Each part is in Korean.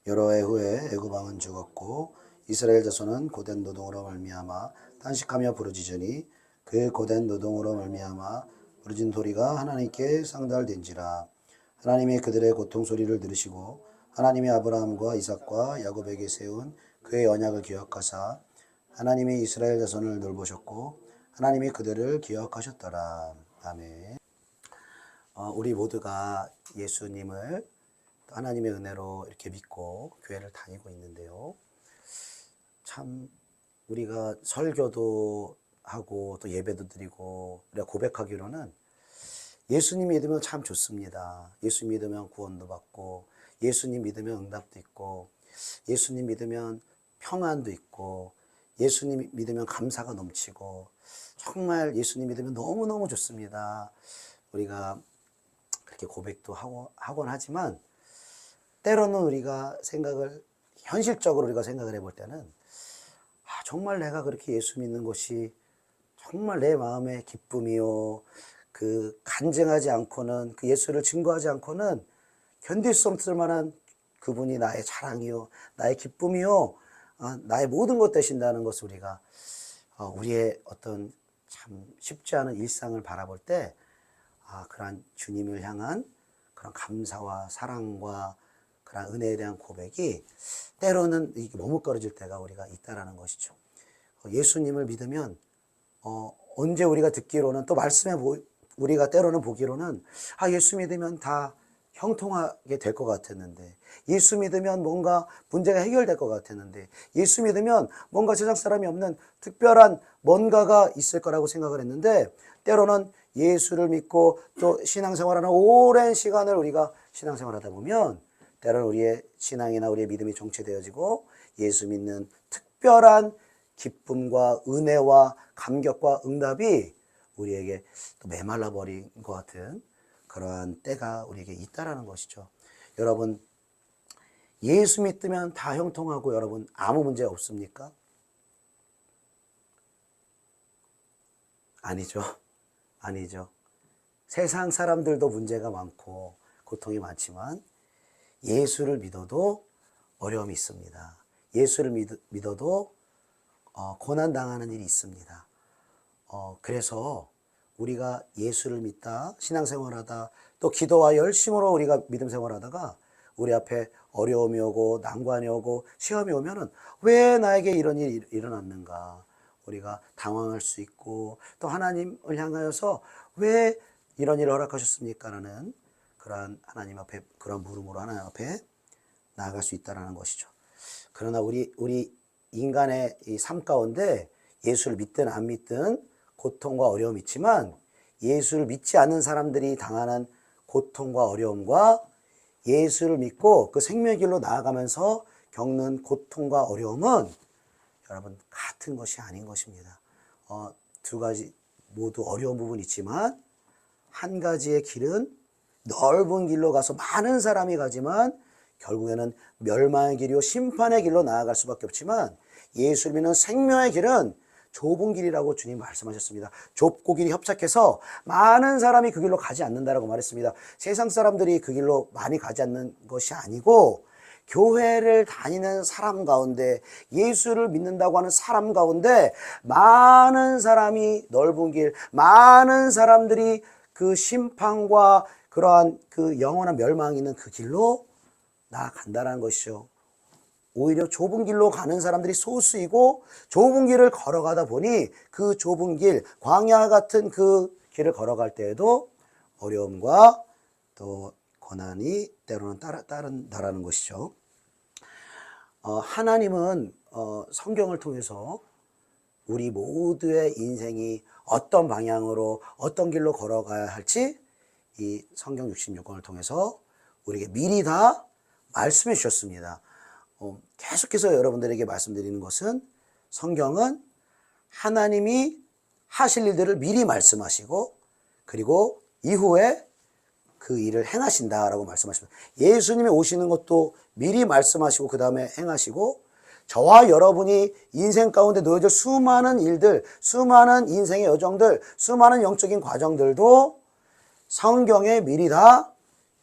여러 해 후에 애굽 왕은 죽었고 이스라엘 자손은 고된 노동으로 말미암아 탄식하며 부르짖으니 그 고된 노동으로 말미암아 부르짖은 소리가 하나님께 상달된지라. 하나님이 그들의 고통 소리를 들으시고 하나님이 아브라함과 이삭과 야곱에게 세운 그의 언약을 기억하사 하나님이 이스라엘 자손을 돌보셨고 하나님이 그들을 기억하셨더라. 아멘. 우리 모두가 예수님을 하나님의 은혜로 이렇게 믿고 교회를 다니고 있는데요. 참 우리가 설교도 하고 또 예배도 드리고 우리가 고백하기로는 예수님 믿으면 참 좋습니다. 예수 믿으면 구원도 받고 예수님 믿으면 응답도 있고 예수님 믿으면 평안도 있고 예수님 믿으면 감사가 넘치고 정말 예수님 믿으면 너무너무 좋습니다. 우리가 그렇게 고백도 하곤 하지만 때로는 우리가 현실적으로 우리가 생각을 해볼 때는 정말 내가 그렇게 예수 믿는 것이 정말 내 마음의 기쁨이요, 그 간증하지 않고는, 그 예수를 증거하지 않고는 견딜 수 없을 만한 그분이 나의 자랑이요, 나의 기쁨이요, 나의 모든 것 되신다는 것을 우리가 우리의 어떤 참 쉽지 않은 일상을 바라볼 때 그러한 주님을 향한 그런 감사와 사랑과 그런 은혜에 대한 고백이 때로는 이게 머뭇거려질 때가 우리가 있다라는 것이죠. 예수님을 믿으면 언제 우리가 듣기로는 또 말씀에 우리가 때로는 보기로는 예수 믿으면 다 형통하게 될 것 같았는데, 예수 믿으면 뭔가 문제가 해결될 것 같았는데, 예수 믿으면 뭔가 세상 사람이 없는 특별한 뭔가가 있을 거라고 생각을 했는데, 때로는 예수를 믿고 또 신앙생활하는 오랜 시간을 우리가 신앙생활하다 보면 때로는 우리의 신앙이나 우리의 믿음이 정체되어지고 예수 믿는 특별한 기쁨과 은혜와 감격과 응답이 우리에게 또 메말라 버린 것 같은 그러한 때가 우리에게 있다라는 것이죠. 여러분, 예수 믿으면 다 형통하고 여러분 아무 문제 없습니까? 아니죠. 아니죠. 세상 사람들도 문제가 많고 고통이 많지만 예수를 믿어도 어려움이 있습니다. 예수를 믿어도 고난당하는 일이 있습니다. 그래서 우리가 예수를 믿다, 신앙생활하다, 또 기도와 열심으로 우리가 믿음 생활하다가 우리 앞에 어려움이 오고 난관이 오고 시험이 오면은 왜 나에게 이런 일이 일어났는가? 우리가 당황할 수 있고 또 하나님을 향하여서 왜 이런 일을 허락하셨습니까? 라는 그러한 하나님 앞에 그런 물음으로 하나님 앞에 나아갈 수 있다는 것이죠. 그러나 우리 인간의 이 삶 가운데 예수를 믿든 안 믿든 고통과 어려움이 있지만 예수를 믿지 않는 사람들이 당하는 고통과 어려움과 예수를 믿고 그 생명의 길로 나아가면서 겪는 고통과 어려움은 여러분 같은 것이 아닌 것입니다. 두 가지 모두 어려운 부분이 있지만 한 가지의 길은 넓은 길로 가서 많은 사람이 가지만 결국에는 멸망의 길이요 심판의 길로 나아갈 수밖에 없지만 예수를 믿는 생명의 길은 좁은 길이라고 주님 말씀하셨습니다. 좁고 길이 협착해서 많은 사람이 그 길로 가지 않는다라고 말했습니다. 세상 사람들이 그 길로 많이 가지 않는 것이 아니고 교회를 다니는 사람 가운데 예수를 믿는다고 하는 사람 가운데 많은 사람이 넓은 길, 많은 사람들이 그 심판과 그러한 그 영원한 멸망이 있는 그 길로 나아간다는 것이죠. 오히려 좁은 길로 가는 사람들이 소수이고 좁은 길을 걸어가다 보니 그 좁은 길, 광야 같은 그 길을 걸어갈 때에도 어려움과 또 고난이 때로는 따른다라는 것이죠. 하나님은 성경을 통해서 우리 모두의 인생이 어떤 방향으로 어떤 길로 걸어가야 할지 이 성경 66권을 통해서 우리에게 미리 다 말씀해 주셨습니다. 계속해서 여러분들에게 말씀드리는 것은 성경은 하나님이 하실 일들을 미리 말씀하시고 그리고 이후에 그 일을 행하신다라고 말씀하십니다. 예수님이 오시는 것도 미리 말씀하시고 그 다음에 행하시고 저와 여러분이 인생 가운데 놓여질 수많은 일들, 수많은 인생의 여정들, 수많은 영적인 과정들도 성경에 미리 다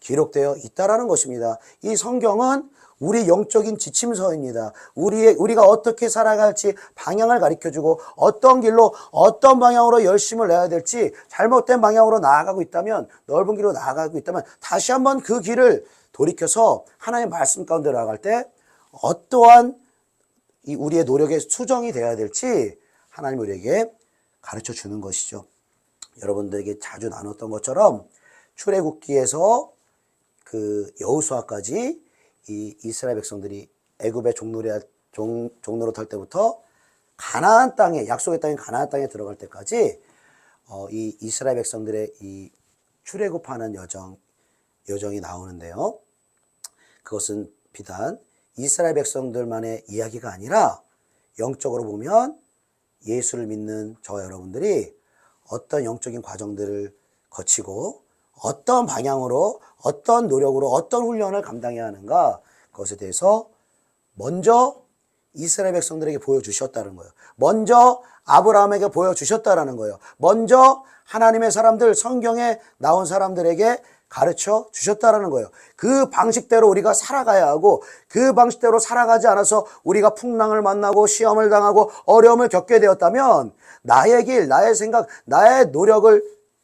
기록되어 있다라는 것입니다. 이 성경은 우리 영적인 지침서입니다. 우리가 어떻게 살아갈지 방향을 가르쳐주고 어떤 길로 어떤 방향으로 열심을 내야 될지 잘못된 방향으로 나아가고 있다면 넓은 길로 나아가고 있다면 다시 한번 그 길을 돌이켜서 하나님의 말씀 가운데 나아갈 때 어떠한 우리의 노력의 수정이 되어야 될지 하나님 우리에게 가르쳐 주는 것이죠. 여러분들에게 자주 나눴던 것처럼 출애굽기에서 그 여호수아까지 이 이스라엘 백성들이 애굽의 종로로 탈 때부터 가나안 땅에, 약속의 땅인 가나안 땅에 들어갈 때까지 이 이스라엘 백성들의 이 출애굽하는 여정이 나오는데요. 그것은 비단 이스라엘 백성들만의 이야기가 아니라 영적으로 보면 예수를 믿는 저와 여러분들이 어떤 영적인 과정들을 거치고 어떤 방향으로 어떤 노력으로 어떤 훈련을 감당해야 하는가, 그것에 대해서 먼저 이스라엘 백성들에게 보여주셨다는 거예요. 먼저 아브라함에게 보여주셨다는 거예요. 먼저 하나님의 사람들, 성경에 나온 사람들에게 가르쳐 주셨다는 거예요. 그 방식대로 우리가 살아가야 하고 그 방식대로 살아가지 않아서 우리가 풍랑을 만나고 시험을 당하고 어려움을 겪게 되었다면 나의 길, 나의 생각, 나의 노력을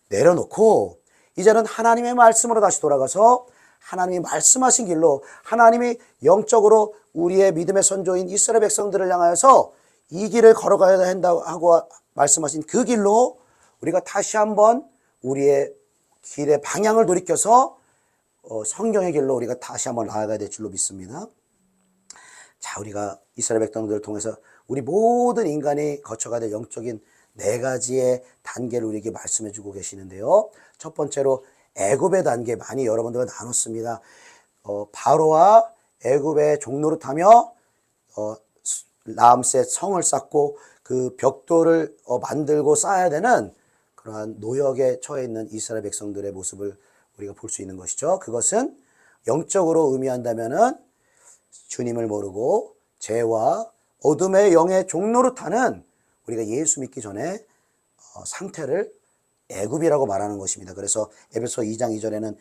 내려놓고 이제는 하나님의 말씀으로 다시 돌아가서 하나님이 말씀하신 길로, 하나님이 영적으로 우리의 믿음의 선조인 이스라엘 백성들을 향하여서 이 길을 걸어가야 한다고 하고 말씀하신 그 길로 우리가 다시 한번 우리의 길의 방향을 돌이켜서 성경의 길로 우리가 다시 한번 나아가야 될 줄로 믿습니다. 자, 우리가 이스라엘 백성들을 통해서 우리 모든 인간이 거쳐가야 될 영적인 4가지의 단계를 우리에게 말씀해 주고 계시는데요. 첫 번째로 애굽의 단계, 많이 여러분들과 나눴습니다. 바로와 애굽의 종로를 타며 라암셋 성을 쌓고 그 벽돌을 만들고 쌓아야 되는 그러한 노역에 처해 있는 이스라엘 백성들의 모습을 우리가 볼 수 있는 것이죠. 그것은 영적으로 의미한다면은 주님을 모르고 죄와 어둠의 영의 종로를 타는 우리가 예수 믿기 전에 상태를 애굽이라고 말하는 것입니다. 그래서 에베소 2장 2절에는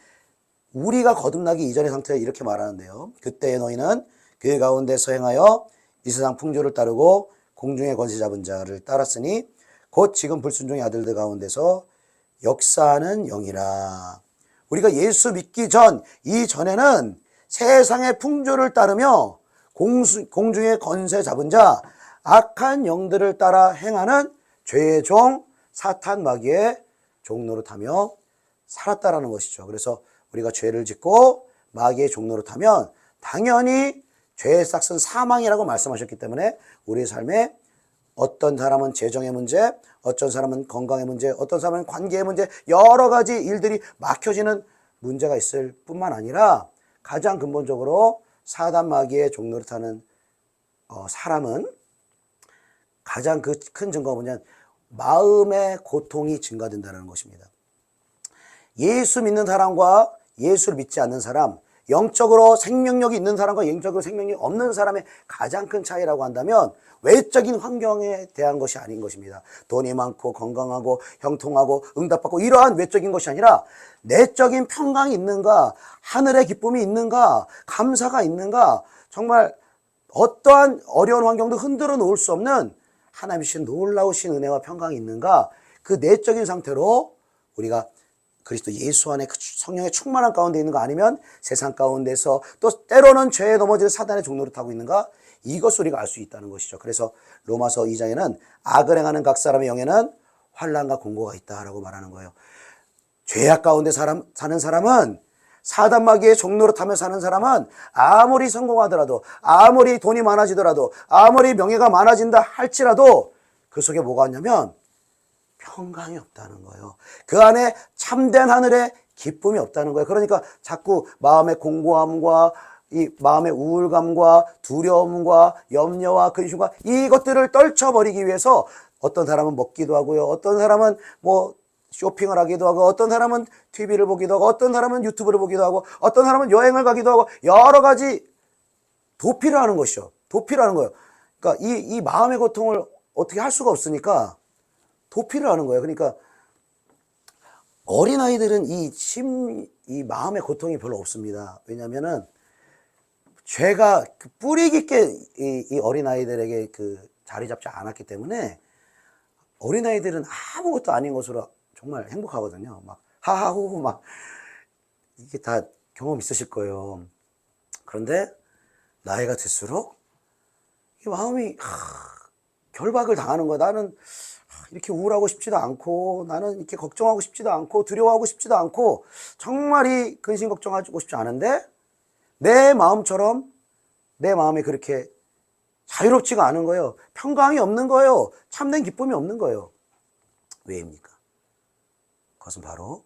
우리가 거듭나기 이전의 상태를 이렇게 말하는데요. 그때의 너희는 그 가운데서 행하여 이 세상 풍조를 따르고 공중의 권세 잡은 자를 따랐으니 곧 지금 불순종의 아들들 가운데서 역사하는 영이라. 우리가 예수 믿기 이전에는 세상의 풍조를 따르며 공중의 권세 잡은 자, 악한 영들을 따라 행하는 죄의 종, 사탄 마귀의 종로를 타며 살았다라는 것이죠. 그래서 우리가 죄를 짓고 마귀의 종로를 타면 당연히 죄의 싹은 사망이라고 말씀하셨기 때문에 우리의 삶에 어떤 사람은 재정의 문제, 어떤 사람은 건강의 문제, 어떤 사람은 관계의 문제, 여러 가지 일들이 막혀지는 문제가 있을 뿐만 아니라 가장 근본적으로 사단 마귀의 종로를 타는 사람은 가장 그 큰 증거가 뭐냐면 마음의 고통이 증가된다는 것입니다. 예수 믿는 사람과 예수를 믿지 않는 사람, 영적으로 생명력이 있는 사람과 영적으로 생명력이 없는 사람의 가장 큰 차이라고 한다면 외적인 환경에 대한 것이 아닌 것입니다. 돈이 많고 건강하고 형통하고 응답받고 이러한 외적인 것이 아니라 내적인 평강이 있는가, 하늘의 기쁨이 있는가, 감사가 있는가, 정말 어떠한 어려운 환경도 흔들어 놓을 수 없는 하나님이 주신 놀라우신 은혜와 평강이 있는가, 그 내적인 상태로 우리가 그리스도 예수 안에 그 성령의 충만한 가운데 있는 거 아니면 세상 가운데서 또 때로는 죄에 넘어지는 사단의 종로를 타고 있는가, 이것을 우리가 알 수 있다는 것이죠. 그래서 로마서 2장에는 악을 행하는 각 사람의 영에는 환난과 공고가 있다라고 말하는 거예요. 죄악 가운데 사는 사람은, 사단 마귀의 종로를 타며 사는 사람은 아무리 성공하더라도, 아무리 돈이 많아지더라도, 아무리 명예가 많아진다 할지라도 그 속에 뭐가 있냐면 평강이 없다는 거예요. 그 안에 참된 하늘의 기쁨이 없다는 거예요. 그러니까 자꾸 마음의 공고함과 이 마음의 우울감과 두려움과 염려와 근심과 이것들을 떨쳐버리기 위해서 어떤 사람은 먹기도 하고요. 어떤 사람은 뭐 쇼핑을 하기도 하고, 어떤 사람은 TV를 보기도 하고, 어떤 사람은 유튜브를 보기도 하고, 어떤 사람은 여행을 가기도 하고, 여러 가지 도피를 하는 것이죠. 도피를 하는 거예요. 그러니까 이 마음의 고통을 어떻게 할 수가 없으니까 도피를 하는 거예요. 그러니까 어린아이들은 이 마음의 고통이 별로 없습니다. 왜냐면은 죄가 그 뿌리 깊게 이 어린아이들에게 그 자리 잡지 않았기 때문에 어린아이들은 아무것도 아닌 것으로 정말 행복하거든요. 막 하하호호 막 이게 다 경험 있으실 거예요. 그런데 나이가 들수록 이 마음이 결박을 당하는 거야. 나는 이렇게 우울하고 싶지도 않고, 나는 이렇게 걱정하고 싶지도 않고, 두려워하고 싶지도 않고, 정말 이 근심 걱정하고 싶지 않은데 내 마음처럼 내 마음이 그렇게 자유롭지가 않은 거예요. 평강이 없는 거예요. 참된 기쁨이 없는 거예요. 왜입니까? 그것은 바로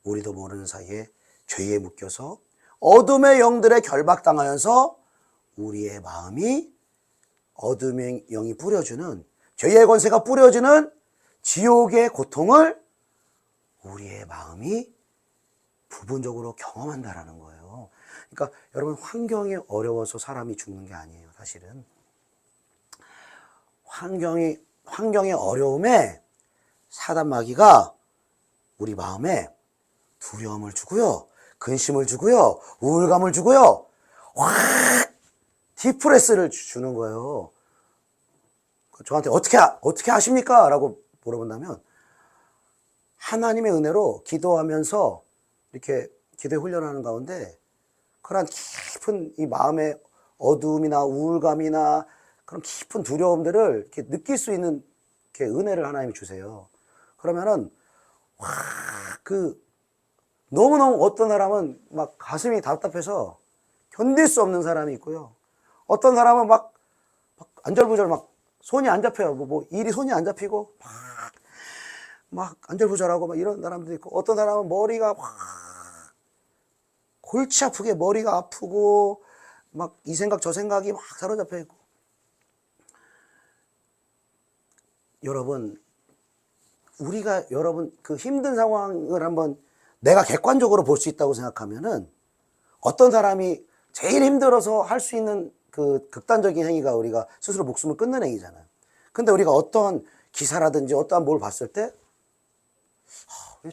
우리도 모르는 사이에 죄에 묶여서 어둠의 영들에 결박당하여서 우리의 마음이 어둠의 영이 뿌려주는, 죄의 권세가 뿌려주는 지옥의 고통을 우리의 마음이 부분적으로 경험한다라는 거예요. 그러니까 여러분, 환경이 어려워서 사람이 죽는 게 아니에요. 사실은 환경의 어려움에 사단 마귀가 우리 마음에 두려움을 주고요, 근심을 주고요, 우울감을 주고요, 확 디프레스를 주는 거예요. 저한테 어떻게 하십니까? 라고 물어본다면, 하나님의 은혜로 기도하면서 이렇게 기도에 훈련하는 가운데 그런 깊은 이 마음의 어두움이나 우울감이나 그런 깊은 두려움들을 이렇게 느낄 수 있는 이렇게 은혜를 하나님이 주세요. 그러면은 너무너무 어떤 사람은 막 가슴이 답답해서 견딜 수 없는 사람이 있고요. 어떤 사람은 막 안절부절 막 손이 안 잡혀요. 일이 손이 안 잡히고 막 안절부절하고 막 이런 사람도 있고, 어떤 사람은 머리가 골치 아프게 머리가 아프고 막 이 생각 저 생각이 막 사로잡혀 있고. 여러분 그 힘든 상황을 한번 내가 객관적으로 볼 수 있다고 생각하면은, 어떤 사람이 제일 힘들어서 할 수 있는 그 극단적인 행위가 우리가 스스로 목숨을 끊는 행위잖아요. 근데 우리가 어떤 기사라든지 어떠한 뭘 봤을 때, 왜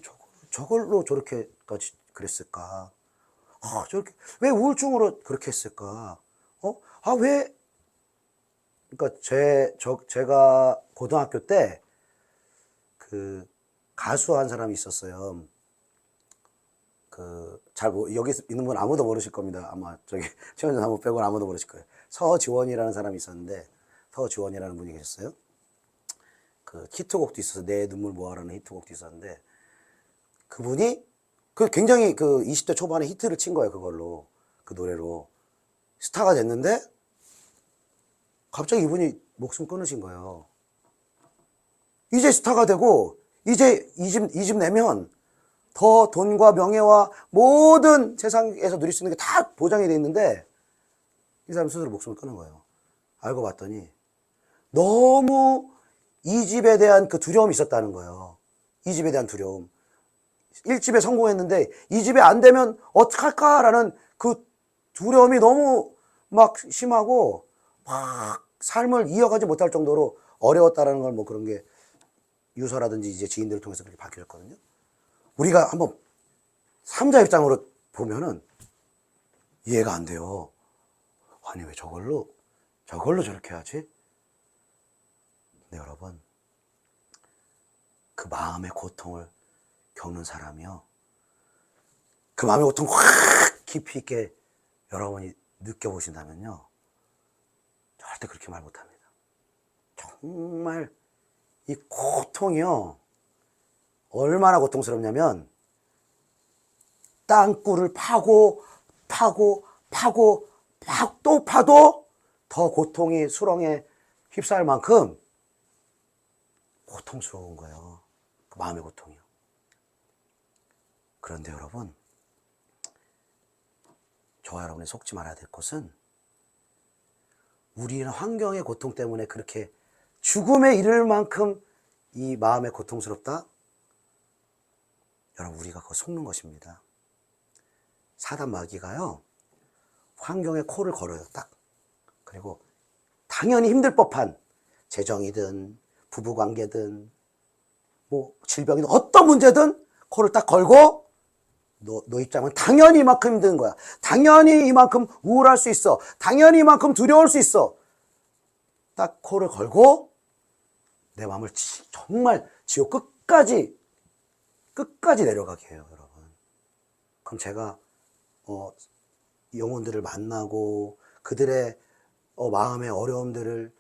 저걸로 저렇게까지 그랬을까? 왜 우울증으로 그렇게 했을까? 그러니까 제가 고등학교 때 그 가수 한 사람이 있었어요. 여기 있는 분 아무도 모르실 겁니다. 아마 최원준 사모 빼고는 아무도 모르실 거예요. 서지원이라는 사람이 있었는데, 서지원이라는 분이 계셨어요. 그 히트곡도 있어서 내 눈물 모아라는 히트곡도 있었는데, 그분이 굉장히 20대 초반에 히트를 친 거예요. 그걸로, 그 노래로 스타가 됐는데 갑자기 이분이 목숨 끊으신 거예요. 이제 스타가 되고 이제 이 집 내면 더 돈과 명예와 모든 세상에서 누릴 수 있는 게 다 보장이 돼 있는데, 이 사람 스스로 목숨을 끊은 거예요. 알고 봤더니 너무 이 집에 대한 그 두려움이 있었다는 거예요. 이 집에 대한 두려움. 1집에 성공했는데 2집에 안 되면 어떡할까라는 그 두려움이 너무 막 심하고 막 삶을 이어가지 못할 정도로 어려웠다라는 걸, 그런 게 유서라든지 이제 지인들을 통해서 그렇게 밝혀졌거든요. 우리가 한번 삼자 입장으로 보면은 이해가 안 돼요. 아니, 왜 저걸로 저렇게 하지? 근데 여러분, 그 마음의 고통을 겪는 사람이요, 그 마음의 고통을 확 깊이 있게 여러분이 느껴보신다면요, 절대 그렇게 말 못합니다. 정말 이 고통이요, 얼마나 고통스럽냐면, 땅굴을 파고 또 파도 더 고통이 수렁에 휩싸일 만큼 고통스러운 거예요. 그 마음의 고통이요. 그런데 여러분, 저와 여러분이 속지 말아야 될 것은, 우리는 환경의 고통 때문에 그렇게 죽음에 이를 만큼 이 마음에 고통스럽다? 여러분, 우리가 그거 속는 것입니다. 사단 마귀가요, 환경에 코를 걸어요. 딱. 그리고 당연히 힘들 법한 재정이든 부부관계든 질병이든 어떤 문제든 코를 딱 걸고 너 입장은 당연히 이만큼 힘든 거야. 당연히 이만큼 우울할 수 있어. 당연히 이만큼 두려울 수 있어. 딱 코를 걸고 내 마음을 정말 지옥 끝까지 내려가게 해요, 여러분. 그럼 제가 영혼들을 만나고 그들의 마음의 어려움들을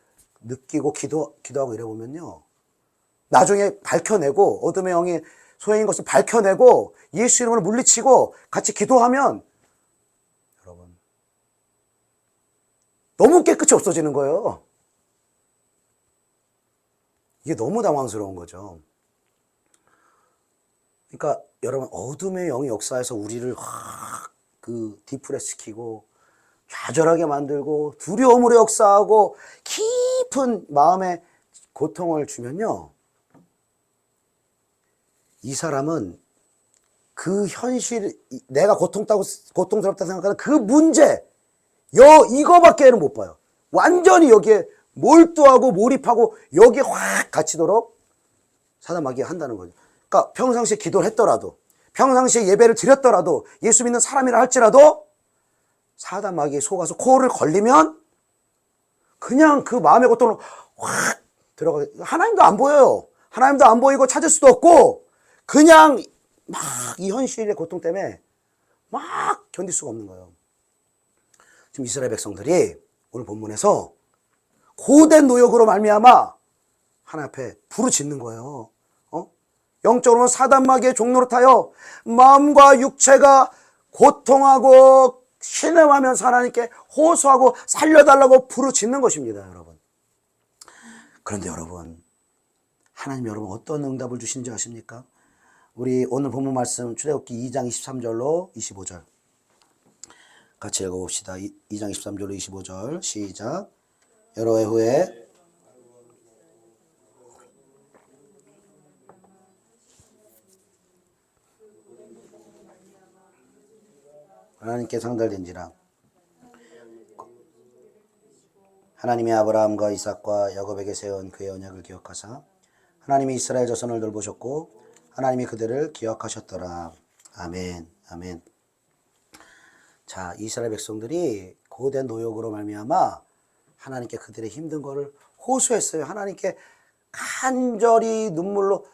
느끼고 기도하고 이래 보면요, 나중에 밝혀내고 어둠의 영이 소행인 것을 밝혀내고 예수 이름으로 물리치고 같이 기도하면 여러분 너무 깨끗이 없어지는 거예요. 이게 너무 당황스러운 거죠. 그러니까 여러분, 어둠의 영이 역사에서 우리를 확 디프레스 시키고 좌절하게 만들고 두려움으로 역사하고 깊은 마음의 고통을 주면요, 이 사람은 그 현실, 내가 고통스럽다 생각하는 그 문제, 이거밖에는 못 봐요. 완전히 여기에 몰두하고 몰입하고 여기에 확 갇히도록 사단마귀가 한다는 거죠. 그러니까 평상시에 기도를 했더라도, 평상시에 예배를 드렸더라도, 예수 믿는 사람이라 할지라도 사단마귀에 속아서 코를 걸리면 그냥 그 마음의 고통으로 확 들어가. 하나님도 안 보여요. 하나님도 안 보이고 찾을 수도 없고 그냥 막 이 현실의 고통 때문에 막 견딜 수가 없는 거예요. 지금 이스라엘 백성들이 오늘 본문에서 고된 노역으로 말미암아 하나님 앞에 부르짖는 거예요. 영적으로는 사단마귀의 종로로 타여 마음과 육체가 고통하고 신음하면서 하나님께 호소하고 살려달라고 부르짖는 것입니다, 여러분. 그런데 여러분, 하나님 여러분 어떤 응답을 주시는지 아십니까? 우리 오늘 본문 말씀 출애굽기 2장 23절로 25절 같이 읽어봅시다. 2장 23절로 25절 시작. 여러 해 후에 하나님께 상달된지라. 하나님이 아브라함과 이삭과 야곱에게 세운 그의 언약을 기억하사 하나님이 이스라엘 자손을 돌보셨고 하나님이 그들을 기억하셨더라. 아멘. 아멘. 자, 이스라엘 백성들이 고된 노역으로 말미암아 하나님께 그들의 힘든 거를 호소했어요. 하나님께 간절히 눈물로.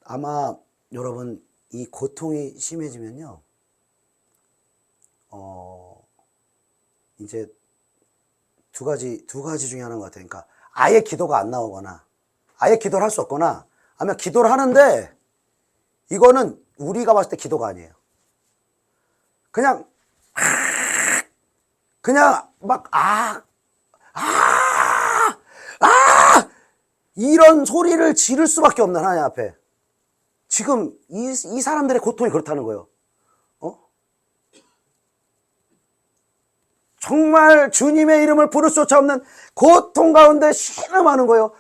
아마 여러분, 이 고통이 심해지면요, 이제 두 가지 중에 하나인 것 같아요. 그러니까 아예 기도가 안 나오거나, 아예 기도를 할 수 없거나, 아니면 기도를 하는데 이거는 우리가 봤을 때 기도가 아니에요. 그냥 막 이런 소리를 지를 수밖에 없는 하나님 앞에. 지금 이 사람들의 고통이 그렇다는 거예요. 정말 주님의 이름을 부를 수조차 없는 고통 가운데 신음하는 거예요.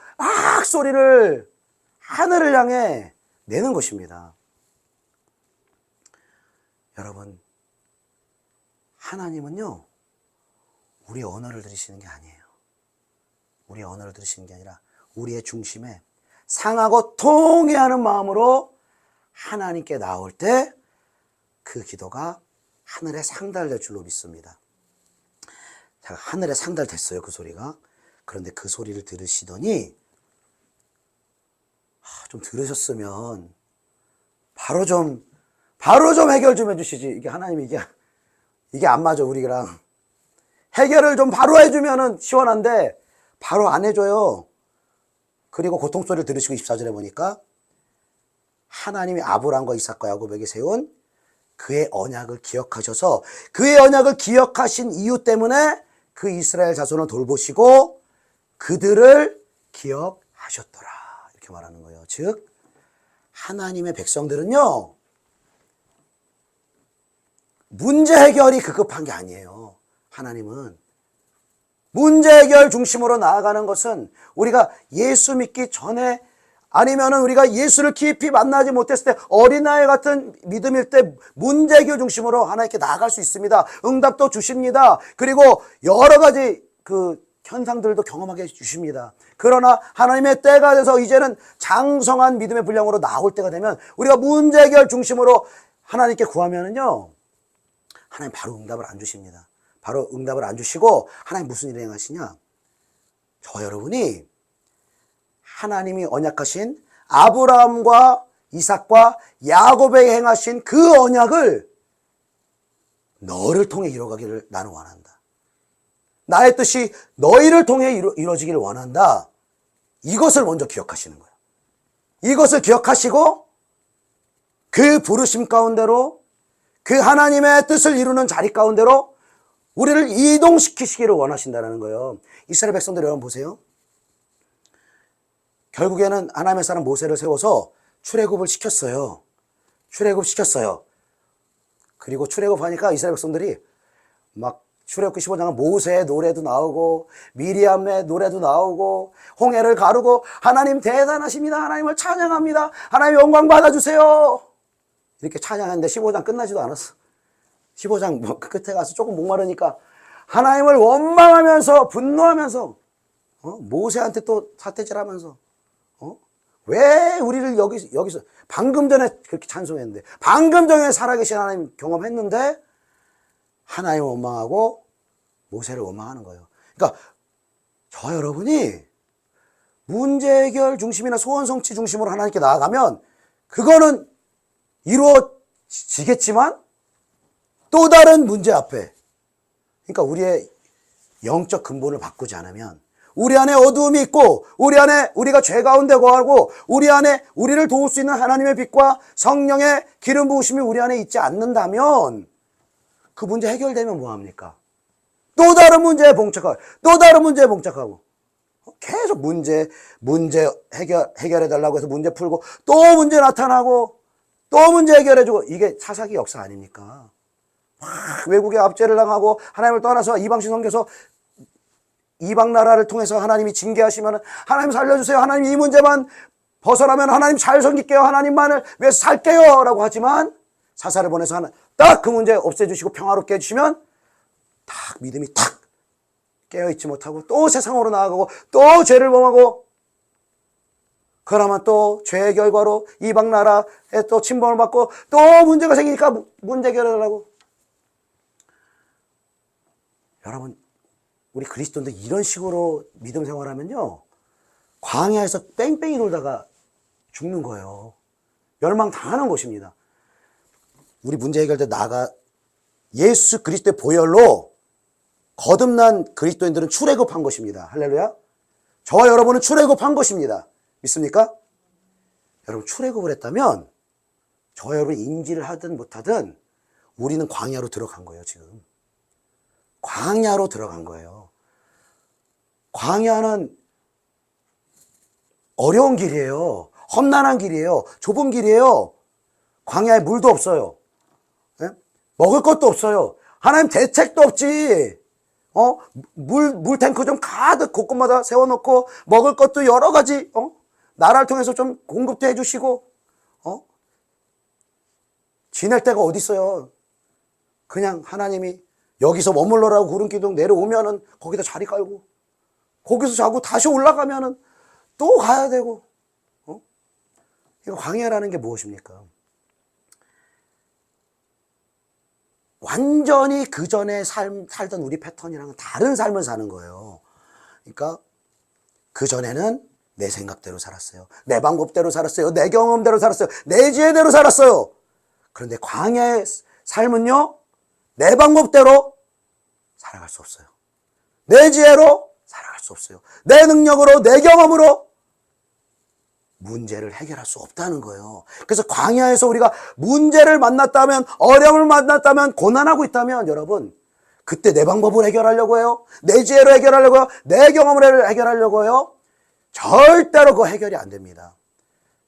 소리를 하늘을 향해 내는 것입니다. 여러분, 하나님은요, 우리의 언어를 들으시는 게 아니에요. 우리의 언어를 들으시는 게 아니라 우리의 중심에 상하고 통회하는 마음으로 하나님께 나올 때 그 기도가 하늘에 상달될 줄로 믿습니다. 자, 하늘에 상달됐어요, 그 소리가. 그런데 그 소리를 들으시더니 좀 들으셨으면 바로 좀 해결 좀 해주시지. 이게 하나님이 이게 안 맞아, 우리랑. 해결을 좀 바로 해주면은 시원한데 바로 안 해줘요. 그리고 고통 소리를 들으시고 24절에 보니까 하나님이 아브라함과 이삭과 야곱에게 세운 그의 언약을 기억하셔서 그의 언약을 기억하신 이유 때문에 그 이스라엘 자손을 돌보시고 그들을 기억하셨더라. 이렇게 말하는 거예요. 즉, 하나님의 백성들은요, 문제 해결이 급급한 게 아니에요. 하나님은 문제 해결 중심으로 나아가는 것은 우리가 예수 믿기 전에, 아니면은 우리가 예수를 깊이 만나지 못했을 때, 어린아이 같은 믿음일 때 문제 해결 중심으로 하나님께 나아갈 수 있습니다. 응답도 주십니다. 그리고 여러 가지 그 현상들도 경험하게 해주십니다. 그러나 하나님의 때가 돼서 이제는 장성한 믿음의 분량으로 나올 때가 되면 우리가 문제 해결 중심으로 하나님께 구하면은요, 하나님 바로 응답을 안 주십니다. 바로 응답을 안 주시고 하나님 무슨 일을 행하시냐? 저 여러분이 하나님이 언약하신 아브라함과 이삭과 야곱에게 행하신 그 언약을 너를 통해 이루어가기를 나는 원한다. 나의 뜻이 너희를 통해 이루어지기를 원한다. 이것을 먼저 기억하시는 거예요. 이것을 기억하시고 그 부르심 가운데로 그 하나님의 뜻을 이루는 자리 가운데로 우리를 이동시키시기를 원하신다는 거예요. 이스라엘 백성들 여러분 보세요. 결국에는 하나님의 사람 모세를 세워서 출애굽을 시켰어요. 출애굽시켰어요. 그리고 출애굽하니까 이스라엘 백성들이 막 출애굽기 15장은 모세의 노래도 나오고 미리암의 노래도 나오고 홍해를 가르고 하나님 대단하십니다. 하나님을 찬양합니다. 하나님 영광 받아주세요. 이렇게 찬양하는데 15장 끝나지도 않았어. 15장 끝에 가서 조금 목마르니까 하나님을 원망하면서 분노하면서 모세한테 또 사태질하면서 왜 우리를 여기서 방금 전에 그렇게 찬송했는데 방금 전에 살아계신 하나님 경험했는데 하나님을 원망하고 모세를 원망하는 거예요. 그러니까 저 여러분이 문제 해결 중심이나 소원 성취 중심으로 하나님께 나아가면 그거는 이루어지겠지만 또 다른 문제 앞에, 그러니까 우리의 영적 근본을 바꾸지 않으면 우리 안에 어두움이 있고 우리 안에 우리가 죄 가운데 거하고 우리 안에 우리를 도울 수 있는 하나님의 빛과 성령의 기름 부으심이 우리 안에 있지 않는다면 그 문제 해결되면 뭐합니까? 또 다른 문제에 봉착하고 또 다른 문제에 봉착하고 계속 문제 해결해달라고 해서 문제 풀고 또 문제 나타나고 또 문제 해결해주고 이게 사사기 역사 아닙니까? 막 외국에 압제를 당하고 하나님을 떠나서 이방신 섬겨서 이방 나라를 통해서 하나님이 징계하시면 하나님 살려주세요. 하나님 이 문제만 벗어나면 하나님 잘 섬길게요. 하나님만을 위해서 살게요. 라고 하지만 사사를 보내서 딱 그 문제 없애주시고 평화롭게 해주시면 딱 믿음이 탁 깨어있지 못하고 또 세상으로 나아가고 또 죄를 범하고 그러면 또 죄의 결과로 이방 나라에 또 침범을 받고 또 문제가 생기니까 문제 해결하려고. 여러분 우리 그리스도인들 이런 식으로 믿음 생활하면요 광야에서 뺑뺑이 돌다가 죽는 거예요. 멸망당하는 것입니다. 우리 문제 해결될 나아가 예수 그리스도의 보혈로 거듭난 그리스도인들은 출애굽한 것입니다. 할렐루야. 저와 여러분은 출애굽한 것입니다. 믿습니까? 여러분 출애굽을 했다면 저와 여러분이 인지를 하든 못하든 우리는 광야로 들어간 거예요. 지금 광야로 들어간 거예요. 광야는 어려운 길이에요. 험난한 길이에요. 좁은 길이에요. 광야에 물도 없어요. 네? 먹을 것도 없어요. 하나님 대책도 없지. 물 탱크 좀 가득 곳곳마다 세워놓고 먹을 것도 여러 가지 나라를 통해서 좀 공급도 해주시고 지낼 데가 어디 있어요. 그냥 하나님이 여기서 머물러라고 구름기둥 내려오면은 거기다 자리 깔고 거기서 자고 다시 올라가면은 또 가야 되고 이거 광야라는 게 무엇입니까? 완전히 그 전에 살던 우리 패턴이랑은 다른 삶을 사는 거예요. 그러니까 그 전에는 내 생각대로 살았어요. 내 방법대로 살았어요. 내 경험대로 살았어요. 내 지혜대로 살았어요. 그런데 광야의 삶은요, 내 방법대로 살아갈 수 없어요. 내 지혜로 살아갈 수 없어요. 내 능력으로, 내 경험으로 문제를 해결할 수 없다는 거예요. 그래서 광야에서 우리가 문제를 만났다면, 어려움을 만났다면, 고난하고 있다면 여러분 그때 내 방법을 해결하려고 해요? 내 지혜로 해결하려고 해요? 내 경험으로 해결하려고 해요? 절대로 그 해결이 안 됩니다.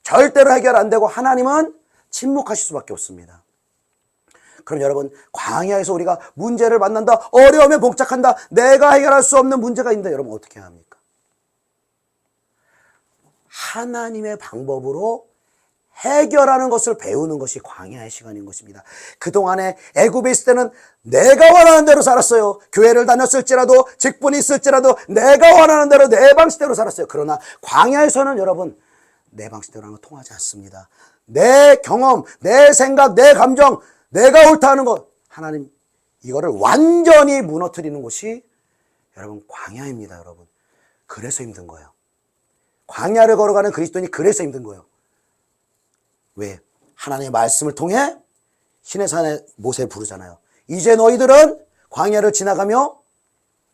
절대로 해결 안 되고 하나님은 침묵하실 수밖에 없습니다. 그럼 여러분 광야에서 우리가 문제를 만난다, 어려움에 봉착한다, 내가 해결할 수 없는 문제가 있는데 여러분 어떻게 해야 합니까? 하나님의 방법으로 해결하는 것을 배우는 것이 광야의 시간인 것입니다. 그동안에 애굽에 있을 때는 내가 원하는 대로 살았어요. 교회를 다녔을지라도 직분이 있을지라도 내가 원하는 대로 내 방식대로 살았어요. 그러나 광야에서는 여러분 내 방식대로 하는 거 통하지 않습니다. 내 경험, 내 생각, 내 감정, 내가 옳다 하는 것, 하나님 이거를 완전히 무너뜨리는 곳이 여러분 광야입니다. 여러분. 그래서 힘든 거예요. 광야를 걸어가는 그리스도인이 그래서 힘든 거예요. 왜? 하나님의 말씀을 통해 신의 산에 모세 부르잖아요. 이제 너희들은 광야를 지나가며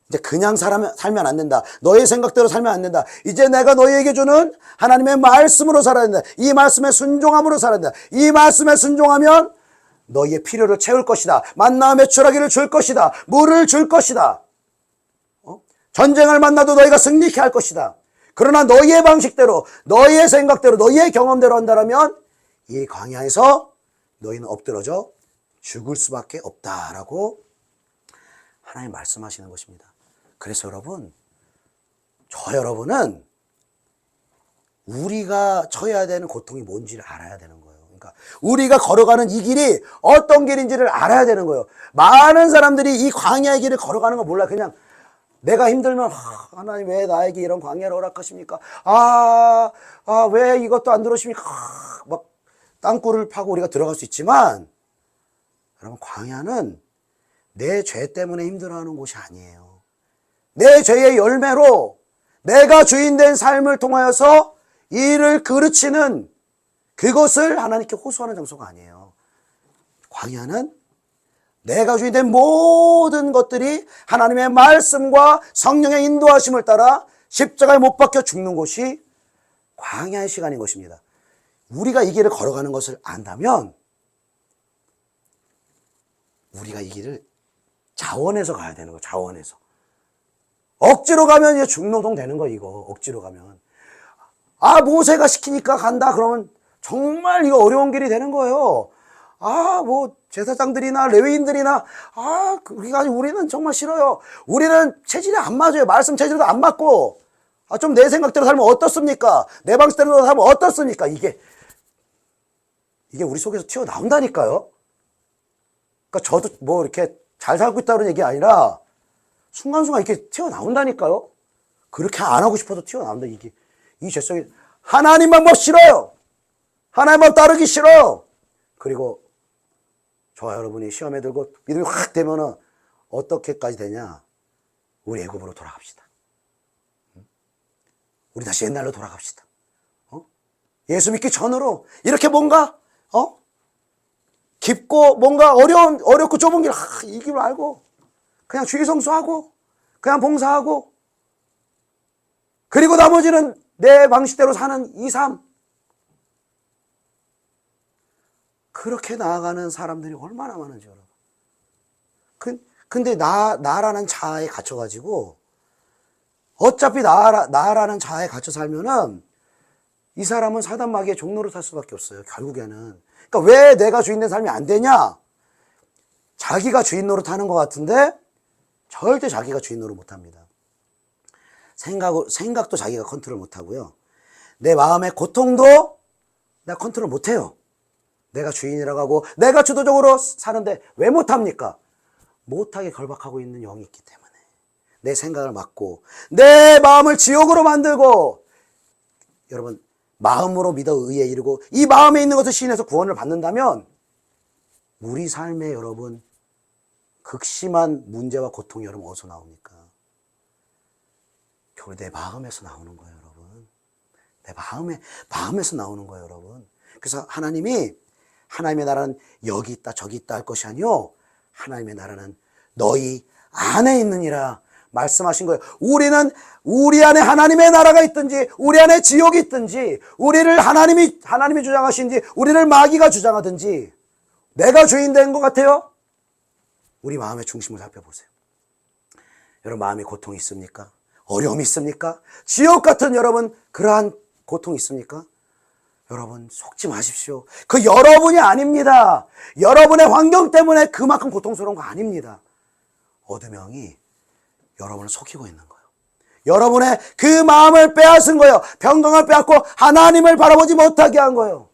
이제 그냥 살면 안 된다. 너의 생각대로 살면 안 된다. 이제 내가 너희에게 주는 하나님의 말씀으로 살아야 된다. 이 말씀에 순종함으로 살아야 된다. 이 말씀에 순종하면 너희의 필요를 채울 것이다. 만나와 메추라기를 줄 것이다. 물을 줄 것이다. 전쟁을 만나도 너희가 승리케 할 것이다. 그러나 너희의 방식대로, 너희의 생각대로, 너희의 경험대로 한다면 이 광야에서 너희는 엎드러져 죽을 수밖에 없다라고 하나님 말씀하시는 것입니다. 그래서 여러분, 저 여러분은 우리가 처해야 되는 고통이 뭔지를 알아야 되는 거예요. 그러니까 우리가 걸어가는 이 길이 어떤 길인지를 알아야 되는 거예요. 많은 사람들이 이 광야의 길을 걸어가는 거 몰라. 그냥 내가 힘들면 하나님 왜 나에게 이런 광야를 허락하십니까? 왜 이것도 안 들어오십니까? 막 땅굴을 파고 우리가 들어갈 수 있지만 여러분 광야는 내 죄 때문에 힘들어하는 곳이 아니에요. 내 죄의 열매로 내가 주인된 삶을 통하여서 이를 그르치는 그것을 하나님께 호소하는 장소가 아니에요. 광야는 내가 주인된 모든 것들이 하나님의 말씀과 성령의 인도하심을 따라 십자가에 못 박혀 죽는 곳이 광야의 시간인 것입니다. 우리가 이 길을 걸어가는 것을 안다면 우리가 이 길을 자원해서 가야 되는 거예요. 자원해서. 억지로 가면 이제 중노동 되는 거 이거. 억지로 가면. 모세가 시키니까 간다 그러면 정말 이거 어려운 길이 되는 거예요. 제사장들이나 레위인들이나 그러니까 우리는 정말 싫어요. 우리는 체질이 안 맞아요. 말씀 체질도 안 맞고 좀 내 생각대로 살면 어떻습니까? 내 방식대로 살면 어떻습니까? 이게 우리 속에서 튀어나온다니까요. 그러니까 저도 뭐 이렇게 잘 살고 있다는 얘기 아니라 순간순간 이렇게 튀어나온다니까요. 그렇게 안 하고 싶어도 튀어나온다. 이게 이 죄성이 하나님만 뭐 싫어요. 하나님만 따르기 싫어요. 그리고 저와 여러분이 시험에 들고 믿음이 확 되면은 어떻게까지 되냐? 우리 애굽으로 돌아갑시다. 우리 다시 옛날로 돌아갑시다. 예수 믿기 전으로 이렇게 뭔가 깊고 뭔가 어렵고 좁은 길, 이 길을 알고 그냥 주의 성수하고 그냥 봉사하고 그리고 나머지는 내 방식대로 사는 이 삶. 그렇게 나아가는 사람들이 얼마나 많은지 여러분. 근데 나라는 자아에 갇혀가지고 어차피 나라는 자아에 갇혀 살면은 이 사람은 사단 마귀의 종로로 살 수밖에 없어요. 결국에는. 그러니까 왜 내가 주인된 삶이 안 되냐? 자기가 주인 노릇하는 것 같은데 절대 자기가 주인 노릇 못합니다. 생각도 자기가 컨트롤 못하고요. 내 마음의 고통도 내가 컨트롤 못해요. 내가 주인이라고 하고 내가 주도적으로 사는데 왜 못합니까? 못하게 결박하고 있는 영이 있기 때문에. 내 생각을 막고 내 마음을 지옥으로 만들고 여러분 마음으로 믿어 의에 이르고 이 마음에 있는 것을 시인해서 구원을 받는다면 우리 삶에 여러분 극심한 문제와 고통이 여러분 어디서 나옵니까? 결국 내 마음에서 나오는 거예요, 여러분. 내 마음에서 나오는 거예요, 여러분. 그래서 하나님의 나라는 여기 있다 저기 있다 할 것이 아니요 하나님의 나라는 너희 안에 있느니라 말씀하신 거예요. 우리는 우리 안에 하나님의 나라가 있든지 우리 안에 지옥이 있든지 우리를 하나님이 주장하신지 우리를 마귀가 주장하든지 내가 주인 된 것 같아요? 우리 마음의 중심을 살펴보세요. 여러분 마음에 고통이 있습니까? 어려움이 있습니까? 지옥 같은 여러분 그러한 고통이 있습니까? 여러분 속지 마십시오. 그 여러분이 아닙니다. 여러분의 환경 때문에 그만큼 고통스러운 거 아닙니다. 어둠의 영이 여러분을 속이고 있는 거예요. 여러분의 그 마음을 빼앗은 거예요. 평강을 빼앗고 하나님을 바라보지 못하게 한 거예요.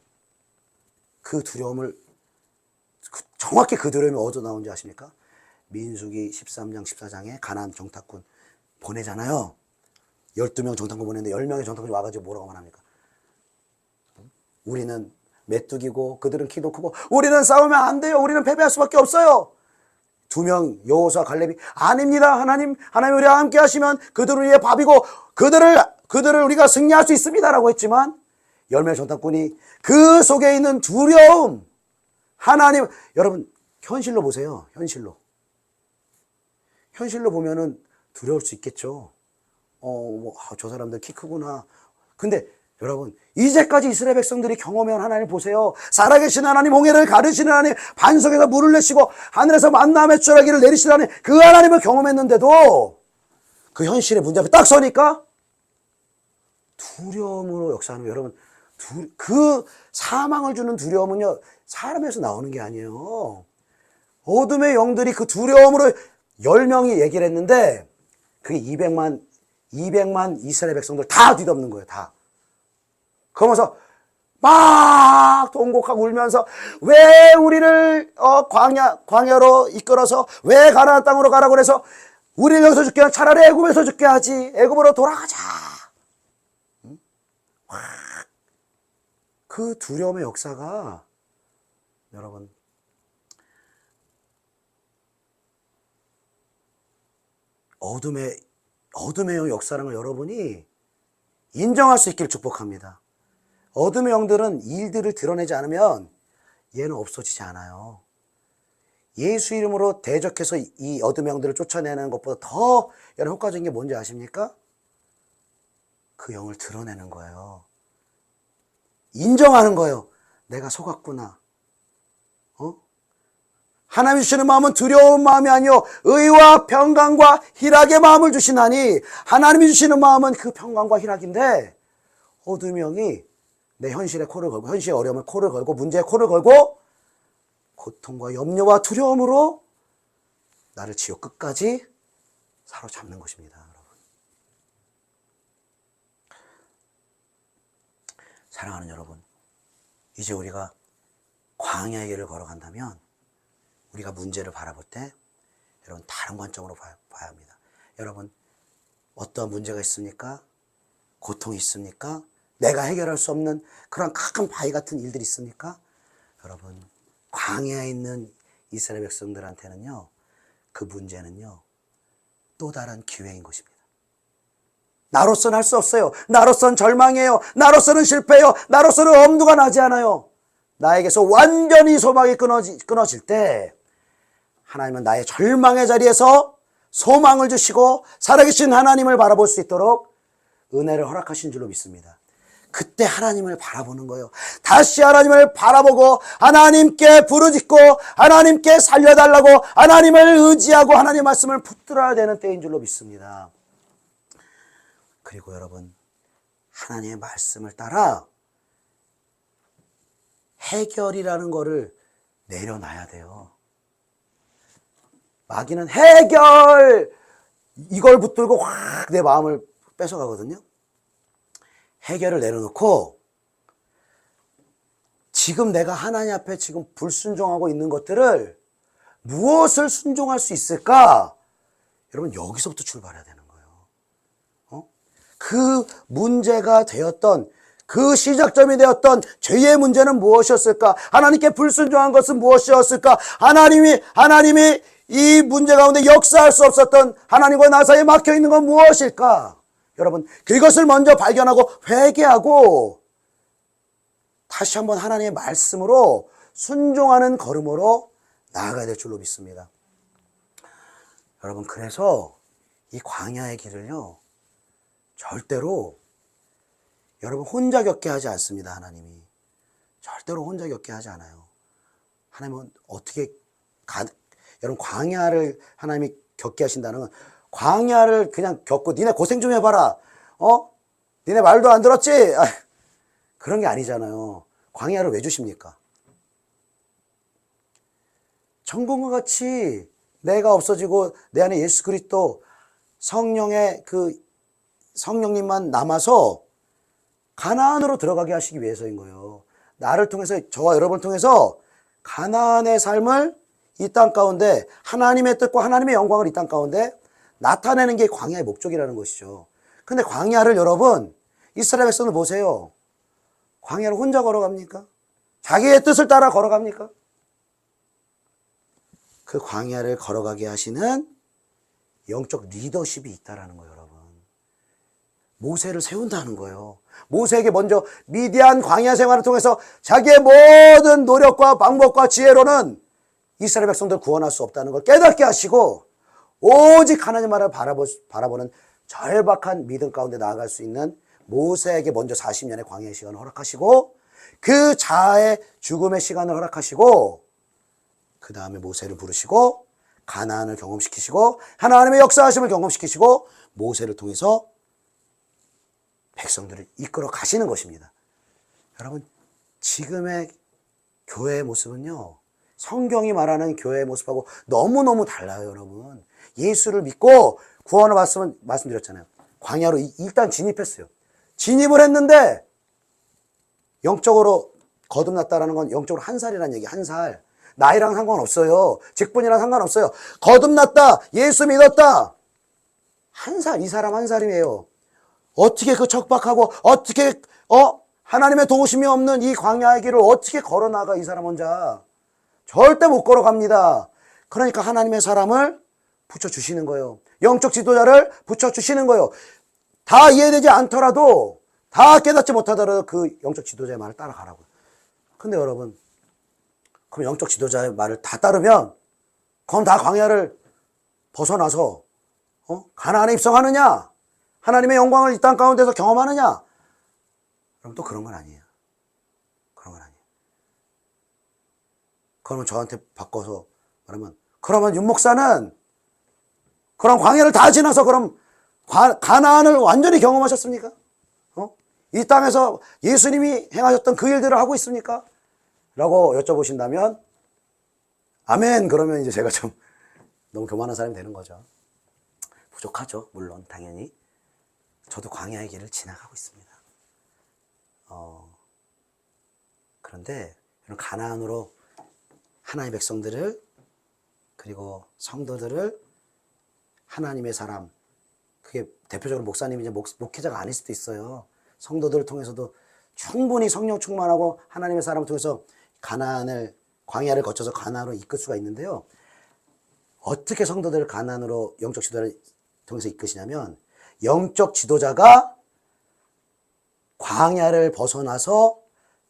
그 두려움을 정확히 그 두려움이 어디서 나온지 아십니까? 민수기 13장 14장에 가나안 정탐꾼 보내잖아요. 12명 정탐꾼 보냈는데 10명의 정탐꾼이 와가지고 뭐라고 말합니까? 우리는 메뚜기고 그들은 키도 크고 우리는 싸우면 안 돼요. 우리는 패배할 수밖에 없어요. 2명 여호수아 갈렙이 아닙니다. 하나님 우리와 함께 하시면 그들을 위해 밥이고 그들을 우리가 승리할 수 있습니다라고 했지만 열매 전탄꾼이 그 속에 있는 두려움, 하나님, 여러분 현실로 보세요. 현실로 보면은 두려울 수 있겠죠. 저 사람들 키 크구나. 근데 여러분, 이제까지 이스라엘 백성들이 경험해온 하나님 보세요. 살아계신 하나님, 홍해를 가르시는 하나님, 반석에서 물을 내시고 하늘에서 만나 메추라기를 내리시는 하나님, 그 하나님을 경험했는데도 그 현실의 문제 앞에 딱 서니까 두려움으로 역사하는 거예요. 여러분, 그 사망을 주는 두려움은요, 사람에서 나오는 게 아니에요. 어둠의 영들이 그 두려움으로 10명이 얘기를 했는데 그게 200만 이스라엘 백성들 다 뒤덮는 거예요. 다. 그러면서 막 통곡하고 울면서 왜 우리를 광야로 이끌어서 왜 가나안 땅으로 가라고 그래서 우리는 여기서 죽게 하지, 차라리 애굽에서 죽게 하지. 애굽으로 돌아가자. 그 두려움의 역사가 여러분 어둠의 역사라는 걸 여러분이 인정할 수 있기를 축복합니다. 어둠의 영들은 일들을 드러내지 않으면 얘는 없어지지 않아요. 예수 이름으로 대적해서 이 어둠의 영들을 쫓아내는 것보다 더 여러분 효과적인 게 뭔지 아십니까? 그 영을 드러내는 거예요. 인정하는 거예요. 내가 속았구나. 하나님 주시는 마음은 두려운 마음이 아니요 의와 평강과 희락의 마음을 주시나니, 하나님이 주시는 마음은 그 평강과 희락인데 어둠의 영이 내 현실에 코를 걸고, 현실의 어려움에 코를 걸고, 문제에 코를 걸고 고통과 염려와 두려움으로 나를 지옥 끝까지 사로잡는 것입니다. 여러분, 사랑하는 여러분, 이제 우리가 광야의 길을 걸어간다면 우리가 문제를 바라볼 때 여러분 다른 관점으로 봐야 합니다. 여러분, 어떠한 문제가 있습니까? 고통이 있습니까? 내가 해결할 수 없는 그런 큰 바위 같은 일들이 있습니까? 여러분, 광야에 있는 이스라엘 백성들한테는요, 그 문제는요 또 다른 기회인 것입니다. 나로서는 할 수 없어요. 나로서는 절망해요. 나로서는 실패해요. 나로서는 엄두가 나지 않아요. 나에게서 완전히 소망이 끊어질 때 하나님은 나의 절망의 자리에서 소망을 주시고 살아계신 하나님을 바라볼 수 있도록 은혜를 허락하신 줄로 믿습니다. 그때 하나님을 바라보는 거예요. 다시 하나님을 바라보고 하나님께 부르짖고 하나님께 살려달라고 하나님을 의지하고 하나님의 말씀을 붙들어야 되는 때인 줄로 믿습니다. 그리고 여러분, 하나님의 말씀을 따라 해결이라는 거를 내려놔야 돼요. 마귀는 해결, 이걸 붙들고 확 내 마음을 뺏어가거든요. 해결을 내려놓고 지금 내가 하나님 앞에 지금 불순종하고 있는 것들을 무엇을 순종할 수 있을까? 여러분, 여기서부터 출발해야 되는 거예요. 그 문제가 되었던, 그 시작점이 되었던 죄의 문제는 무엇이었을까? 하나님께 불순종한 것은 무엇이었을까? 하나님이 이 문제 가운데 역사할 수 없었던 하나님과 나 사이에 막혀있는 건 무엇일까? 여러분, 그것을 먼저 발견하고 회개하고 다시 한번 하나님의 말씀으로 순종하는 걸음으로 나아가야 될 줄로 믿습니다. 여러분, 그래서 이 광야의 길을요, 절대로 여러분 혼자 겪게 하지 않습니다. 하나님이 절대로 혼자 겪게 하지 않아요. 하나님은 어떻게 여러분, 광야를 하나님이 겪게 하신다는 건 광야를 그냥 겪고 니네 고생 좀 해봐라, 니네 말도 안 들었지? 그런 게 아니잖아요. 광야를 왜 주십니까? 천국과 같이 내가 없어지고 내 안에 예수 그리스도 성령의 그 성령님만 남아서 가나안으로 들어가게 하시기 위해서인 거예요. 나를 통해서, 저와 여러분을 통해서 가나안의 삶을 이 땅 가운데 하나님의 뜻과 하나님의 영광을 이 땅 가운데 나타내는 게 광야의 목적이라는 것이죠. 근데 광야를 여러분, 이스라엘 백성들 보세요. 광야를 혼자 걸어갑니까? 자기의 뜻을 따라 걸어갑니까? 그 광야를 걸어가게 하시는 영적 리더십이 있다라는 거예요, 여러분. 모세를 세운다는 거예요. 모세에게 먼저 미디안 광야 생활을 통해서 자기의 모든 노력과 방법과 지혜로는 이스라엘 백성들을 구원할 수 없다는 걸 깨닫게 하시고 오직 하나님 나라를 바라보는 절박한 믿음 가운데 나아갈 수 있는 모세에게 먼저 40년의 광야의 시간을 허락하시고 그 자아의 죽음의 시간을 허락하시고 그 다음에 모세를 부르시고 가나안을 경험시키시고 하나님의 역사하심을 경험시키시고 모세를 통해서 백성들을 이끌어 가시는 것입니다. 여러분, 지금의 교회의 모습은요, 성경이 말하는 교회의 모습하고 너무너무 달라요, 여러분. 예수를 믿고 구원을 받았으면 말씀드렸잖아요. 광야로 일단 진입했어요. 진입을 했는데 영적으로 거듭났다라는 건 영적으로 한 살이라는 얘기, 한 살. 나이랑 상관없어요. 직분이랑 상관없어요. 거듭났다. 예수 믿었다. 한 살, 이 사람 한 살이에요. 어떻게 그 척박하고 어떻게 하나님의 도우심이 없는 이 광야의 길을 어떻게 걸어나가 이 사람 혼자. 절대 못 걸어갑니다. 그러니까 하나님의 사람을 붙여주시는 거예요. 영적 지도자를 붙여주시는 거예요. 다 이해되지 않더라도 다 깨닫지 못하더라도 그 영적 지도자의 말을 따라가라고요. 근데 여러분, 그럼 영적 지도자의 말을 다 따르면 그럼 다 광야를 벗어나서 가나안에 입성하느냐? 하나님의 영광을 이 땅 가운데서 경험하느냐? 그럼 또 그런 건 아니에요. 그런 건 아니에요. 그러면 저한테 바꿔서 말하면 그러면 윤 목사는 그럼 광야를 다 지나서 그럼 가나안을 완전히 경험하셨습니까? 이 땅에서 예수님이 행하셨던 그 일들을 하고 있습니까? 라고 여쭤보신다면 아멘. 그러면 이제 제가 좀 너무 교만한 사람이 되는 거죠. 부족하죠. 물론 당연히. 저도 광야의 길을 지나가고 있습니다. 그런데 이런 가나안으로 하나님의 백성들을 그리고 성도들을 하나님의 사람, 그게 대표적으로 목사님이 이제 목회자가 아닐 수도 있어요. 성도들을 통해서도 충분히 성령 충만하고 하나님의 사람을 통해서 가나안을, 광야를 거쳐서 가나안으로 이끌 수가 있는데요. 어떻게 성도들을 가나안으로 영적 지도를 통해서 이끄시냐면 영적 지도자가 광야를 벗어나서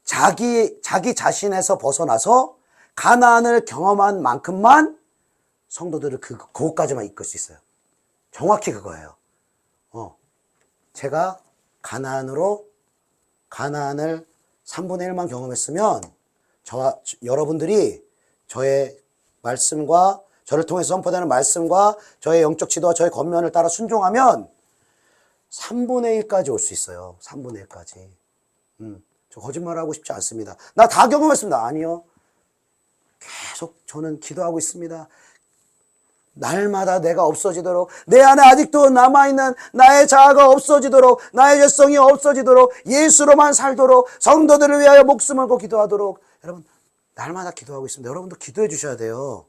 자기 자신에서 벗어나서 가나안을 경험한 만큼만 성도들을 그곳까지만 이끌 수 있어요. 정확히 그거예요. 제가 가나안을 3분의 1만 경험했으면 여러분들이 저의 말씀과 저를 통해서 선포되는 말씀과 저의 영적 지도와 저의 권면을 따라 순종하면 3분의 1까지 올 수 있어요. 3분의 1까지. 저 거짓말하고 싶지 않습니다. 나 다 경험했습니다. 아니요. 계속 저는 기도하고 있습니다. 날마다 내가 없어지도록, 내 안에 아직도 남아있는 나의 자아가 없어지도록, 나의 죄성이 없어지도록, 예수로만 살도록, 성도들을 위하여 목숨을 걸고 기도하도록. 여러분, 날마다 기도하고 있습니다. 여러분도 기도해 주셔야 돼요.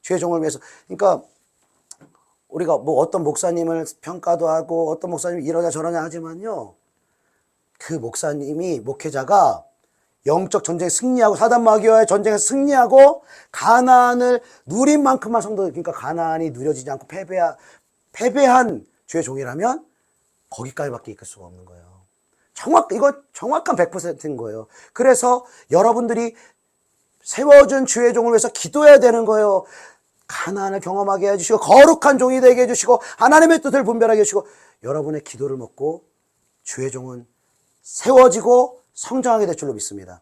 주의 종을 위해서. 그러니까 우리가 뭐 어떤 목사님을 평가도 하고 어떤 목사님이 이러냐 저러냐 하지만요, 그 목사님이, 목회자가 영적 전쟁에 승리하고 사단 마귀와의 전쟁에서 승리하고 가나안을 누린 만큼만 성도들, 그러니까 가나안이 누려지지 않고 패배한 주의 종이라면 거기까지밖에 이끌 수가 없는 거예요. 이거 정확한 100%인 거예요. 그래서 여러분들이 세워준 주의 종을 위해서 기도해야 되는 거예요. 가나안을 경험하게 해주시고 거룩한 종이 되게 해주시고 하나님의 뜻을 분별하게 해주시고, 여러분의 기도를 먹고 주의 종은 세워지고 성장하게 될 줄로 믿습니다.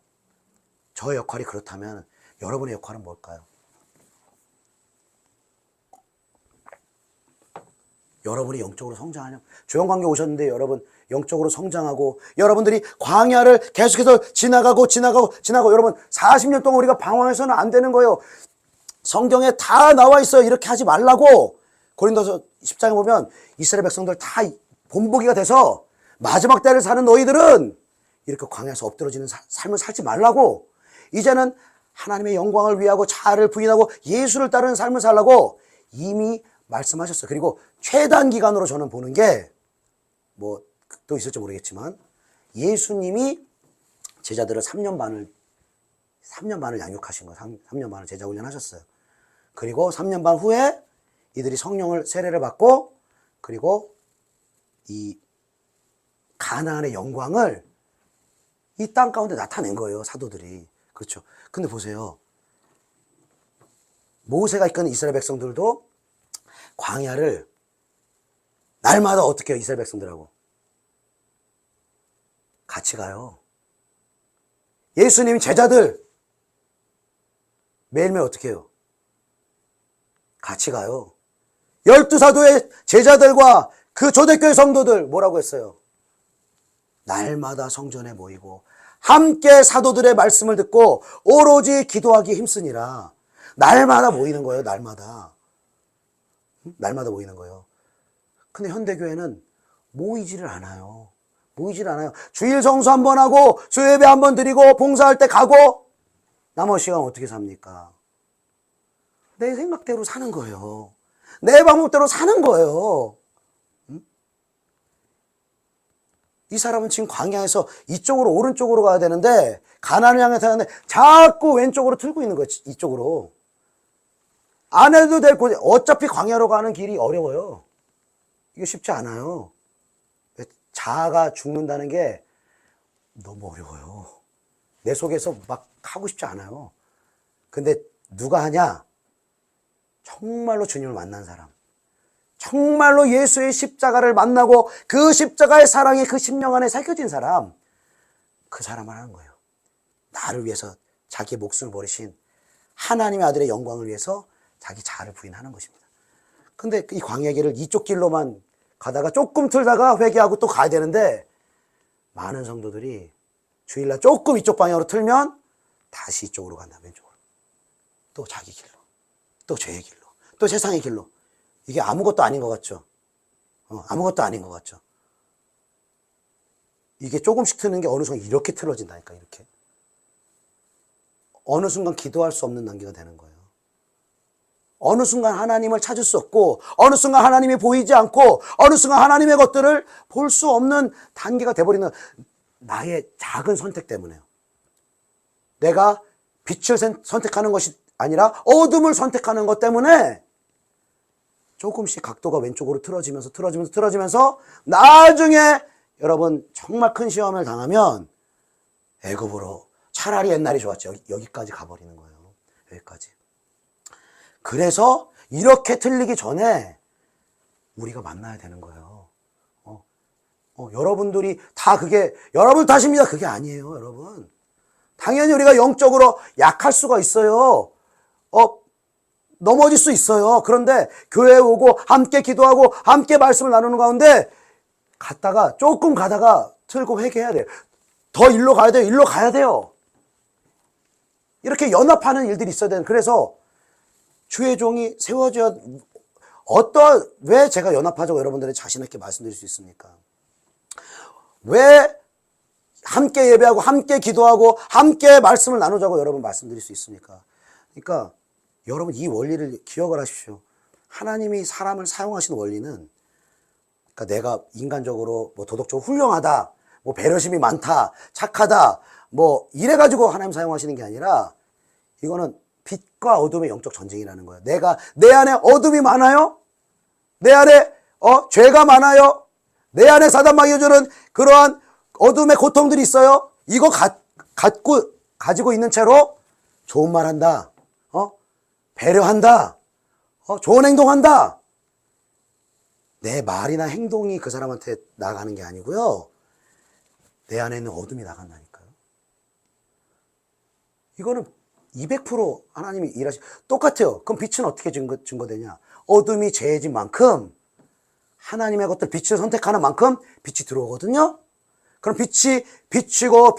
저의 역할이 그렇다면 여러분의 역할은 뭘까요? 여러분이 영적으로 성장하려면, 조영관계 오셨는데 여러분 영적으로 성장하고, 여러분들이 광야를 계속해서 지나가고 여러분 40년 동안 우리가 방황해서는 안 되는 거예요. 성경에 다 나와 있어요. 이렇게 하지 말라고. 고린도서 10장에 보면 이스라엘 백성들 다 본보기가 돼서 마지막 때를 사는 너희들은 이렇게 광야에서 엎드러지는 삶을 살지 말라고. 이제는 하나님의 영광을 위하고 자아를 부인하고 예수를 따르는 삶을 살라고 이미 말씀하셨어요. 그리고 최단 기간으로 저는 보는 게 뭐 또 있을지 모르겠지만, 예수님이 제자들을 3년 반을 양육하신 거예요. 3년 반을 제자 훈련하셨어요. 그리고 3년 반 후에 이들이 성령을 세례를 받고, 그리고 이 가나안의 영광을 이 땅 가운데 나타낸 거예요, 사도들이. 그렇죠. 근데 보세요. 모세가 이끄는 이스라엘 백성들도 광야를 날마다 어떻게 해요, 이스라엘 백성들하고? 같이 가요. 예수님 제자들 매일매일 어떻게 해요? 같이 가요. 12사도의 제자들과 그 초대교회 성도들 뭐라고 했어요? 날마다 성전에 모이고 함께 사도들의 말씀을 듣고 오로지 기도하기에 힘쓰니라. 날마다 모이는 거예요. 날마다 모이는 거예요. 근데 현대교회는 모이지를 않아요. 주일 성수 한번 하고 수요예배 한번 드리고 봉사할 때 가고 나머지 시간 어떻게 삽니까? 내 생각대로 사는 거예요. 내 방법대로 사는 거예요. 이 사람은 지금 광야에서 이쪽으로 오른쪽으로 가야 되는데 가나안을 향해서 가는데 자꾸 왼쪽으로 틀고 있는 거예요. 이쪽으로. 안 해도 될 곳에 어차피 광야로 가는 길이 어려워요. 이게 쉽지 않아요. 자아가 죽는다는 게 너무 어려워요. 내 속에서 막 하고 싶지 않아요. 근데 누가 하냐? 정말로 주님을 만난 사람, 정말로 예수의 십자가를 만나고 그 십자가의 사랑이 그 심령 안에 새겨진 사람, 그 사람을 하는 거예요. 나를 위해서 자기 목숨을 버리신 하나님의 아들의 영광을 위해서 자기 자아를 부인하는 것입니다. 근데 이 광야 길을 이쪽 길로만 가다가 조금 틀다가 회개하고 또 가야 되는데 많은 성도들이 주일날 조금 이쪽 방향으로 틀면 다시 이쪽으로 간다. 왼쪽으로. 또 자기 길로, 또 죄의 길로, 또 세상의 길로. 이게 아무것도 아닌 것 같죠? 아무것도 아닌 것 같죠? 이게 조금씩 트는 게 어느 순간 이렇게 틀어진다니까, 이렇게. 어느 순간 기도할 수 없는 단계가 되는 거예요. 어느 순간 하나님을 찾을 수 없고, 어느 순간 하나님이 보이지 않고, 어느 순간 하나님의 것들을 볼 수 없는 단계가 돼버리는 나의 작은 선택 때문에요. 내가 빛을 선택하는 것이 아니라 어둠을 선택하는 것 때문에 조금씩 각도가 왼쪽으로 틀어지면서 나중에 여러분 정말 큰 시험을 당하면 애굽으로 차라리 옛날이 좋았지. 여기까지 가버리는 거예요. 여기까지. 그래서 이렇게 틀리기 전에 우리가 만나야 되는 거예요. 여러분들이 다 그게 여러분 탓입니다. 그게 아니에요, 여러분. 당연히 우리가 영적으로 약할 수가 있어요. 넘어질 수 있어요. 그런데 교회에 오고 함께 기도하고 함께 말씀을 나누는 가운데 조금 가다가 틀고 회개해야 돼요. 더 일로 가야 돼요. 일로 가야 돼요. 이렇게 연합하는 일들이 있어야 되는. 그래서 주의 종이 세워져야 왜 제가 연합하자고 여러분들의 자신 있게 말씀드릴 수 있습니까? 왜 함께 예배하고 함께 기도하고 함께 말씀을 나누자고 여러분 말씀드릴 수 있습니까? 그러니까 여러분 이 원리를 기억을 하십시오. 하나님이 사람을 사용하시는 원리는 그러니까 내가 인간적으로 뭐 도덕적으로 훌륭하다, 뭐 배려심이 많다, 착하다, 뭐 이래가지고 하나님 사용하시는 게 아니라 이거는 빛과 어둠의 영적 전쟁이라는 거예요. 내 안에 어둠이 많아요? 내 안에 죄가 많아요? 내 안에 사단마귀가 주는 그러한 어둠의 고통들이 있어요? 이거 가지고 있는 채로 좋은 말 한다, 배려한다, 좋은 행동한다. 내 말이나 행동이 그 사람한테 나가는 게 아니고요. 내 안에 있는 어둠이 나간다니까요. 이거는 200% 하나님이 똑같아요. 그럼 빛은 어떻게 증거되냐? 어둠이 죄진 만큼 하나님의 것들 빛을 선택하는 만큼 빛이 들어오거든요. 그럼 빛이 비치고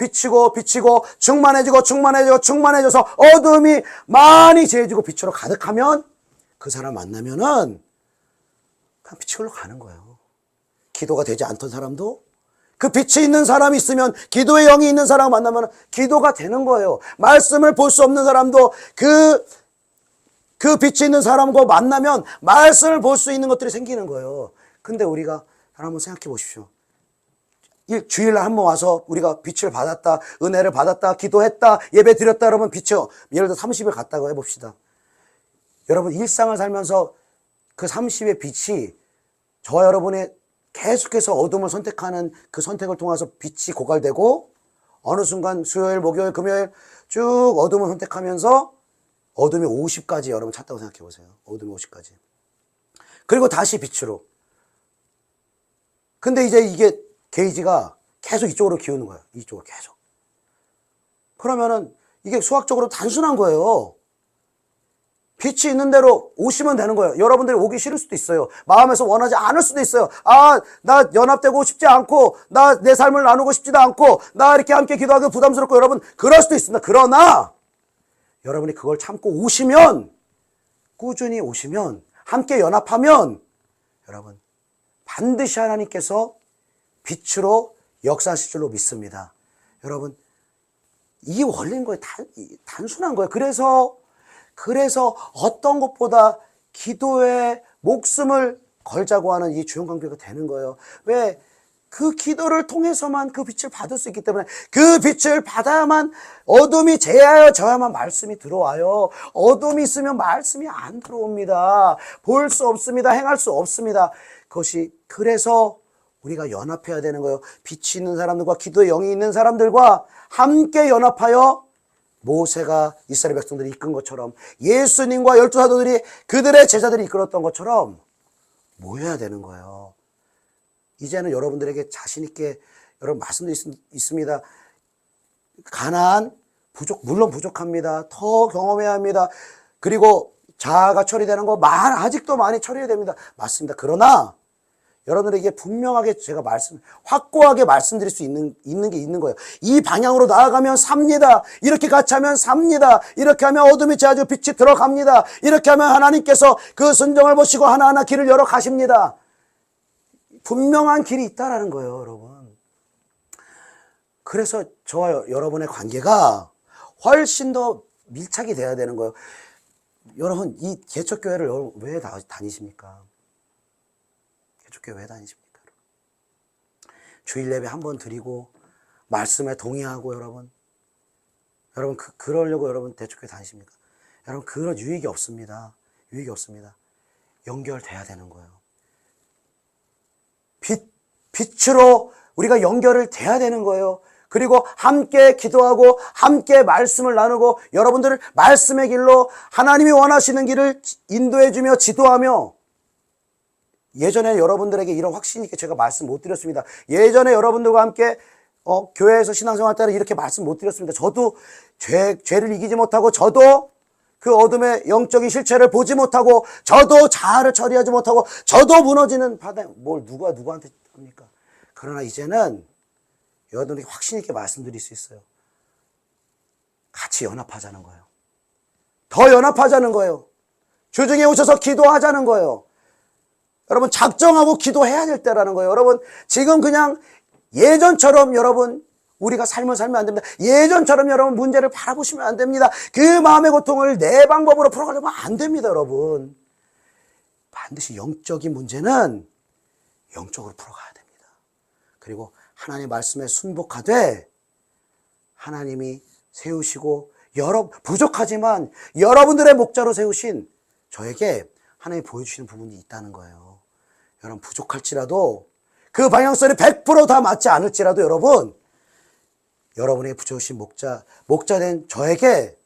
충만해져서 어둠이 많이 재해지고 빛으로 가득하면 그 사람 만나면은 그냥 빛이 흘러 가는 거예요. 기도가 되지 않던 사람도 그 빛이 있는 사람이 있으면, 기도의 영이 있는 사람 만나면 기도가 되는 거예요. 말씀을 볼 수 없는 사람도 그 빛이 있는 사람과 만나면 말씀을 볼 수 있는 것들이 생기는 거예요. 근데 우리가 한번 생각해 보십시오. 주일날 한번 와서 우리가 빛을 받았다, 은혜를 받았다, 기도했다, 예배 드렸다 그러면 빛이 예를 들어 30일 갔다고 해봅시다. 여러분 일상을 살면서 그 30의 빛이 저와 여러분의 계속해서 어둠을 선택하는 그 선택을 통해서 빛이 고갈되고 어느 순간 수요일, 목요일, 금요일 쭉 어둠을 선택하면서 어둠이 50까지 여러분 찼다고 생각해 보세요. 어둠이 50까지. 그리고 다시 빛으로. 근데 이제 이게 게이지가 계속 이쪽으로 기우는 거예요. 이쪽으로 계속. 그러면은 이게 수학적으로 단순한 거예요. 빛이 있는 대로 오시면 되는 거예요. 여러분들이 오기 싫을 수도 있어요. 마음에서 원하지 않을 수도 있어요. 아, 나 연합되고 싶지 않고, 나 내 삶을 나누고 싶지도 않고, 나 이렇게 함께 기도하기 부담스럽고, 여러분, 그럴 수도 있습니다. 그러나, 여러분이 그걸 참고 오시면, 꾸준히 오시면, 함께 연합하면, 여러분, 반드시 하나님께서 빛으로 역사하실 줄로 믿습니다. 여러분, 이게 원리인 거예요. 단순한 거예요. 그래서 어떤 것보다 기도에 목숨을 걸자고 하는 이 주영 관계가 되는 거예요. 왜? 그 기도를 통해서만 그 빛을 받을 수 있기 때문에 그 빛을 받아야만 어둠이 제하여 져야만 말씀이 들어와요. 어둠이 있으면 말씀이 안 들어옵니다. 볼 수 없습니다. 행할 수 없습니다. 그래서 우리가 연합해야 되는 거예요. 빛이 있는 사람들과 기도의 영이 있는 사람들과 함께 연합하여 모세가 이스라엘 백성들이 이끈 것처럼 예수님과 12사도들이 그들의 제자들이 이끌었던 것처럼 모여야 되는 거예요. 이제는 여러분들에게 자신 있게 여러분 말씀도 있습니다. 가나안 물론 부족합니다. 더 경험해야 합니다. 그리고 자아가 처리되는 거 아직도 많이 처리해야 됩니다. 맞습니다. 그러나 여러분들에게 분명하게 제가 확고하게 말씀드릴 수 있는 게 있는 거예요. 이 방향으로 나아가면 삽니다. 이렇게 같이 하면 삽니다. 이렇게 하면 어둠이 제하여 빛이 들어갑니다. 이렇게 하면 하나님께서 그 순종을 보시고 하나하나 길을 열어 가십니다. 분명한 길이 있다라는 거예요, 여러분. 그래서 저와 여러분의 관계가 훨씬 더 밀착이 돼야 되는 거예요. 여러분, 이 개척교회를 왜 다니십니까? 개척교회 왜 다니십니까? 주일 예배 한 번 드리고 말씀에 동의하고 여러분 그러려고 여러분 개척교회 다니십니까? 여러분 그런 유익이 없습니다. 유익이 없습니다. 연결돼야 되는 거예요. 빛으로 우리가 연결을 돼야 되는 거예요. 그리고 함께 기도하고 함께 말씀을 나누고 여러분들을 말씀의 길로 하나님이 원하시는 길을 인도해주며 지도하며 예전에 여러분들에게 이런 확신 있게 제가 말씀 못 드렸습니다. 예전에 여러분들과 함께 교회에서 신앙생활 때는 이렇게 말씀 못 드렸습니다. 저도 죄를 이기지 못하고 저도 그 어둠의 영적인 실체를 보지 못하고 저도 자아를 처리하지 못하고 저도 무너지는 바다에 누가 누구한테 합니까? 그러나 이제는 여러분들에게 확신 있게 말씀드릴 수 있어요. 같이 연합하자는 거예요. 더 연합하자는 거예요. 주중에 오셔서 기도하자는 거예요. 여러분 작정하고 기도해야 될 때라는 거예요. 여러분 지금 그냥 예전처럼 여러분 우리가 삶을 살면 안 됩니다. 예전처럼 여러분 문제를 바라보시면 안 됩니다. 그 마음의 고통을 내 방법으로 풀어가려면 안 됩니다. 여러분 반드시 영적인 문제는 영적으로 풀어가야 됩니다. 그리고 하나님의 말씀에 순복하되 하나님이 세우시고 부족하지만 여러분들의 목자로 세우신 저에게 하나님이 보여주시는 부분이 있다는 거예요. 여러분 부족할지라도 그 방향성이 100% 다 맞지 않을지라도 여러분에게 붙여주신 목자된 저에게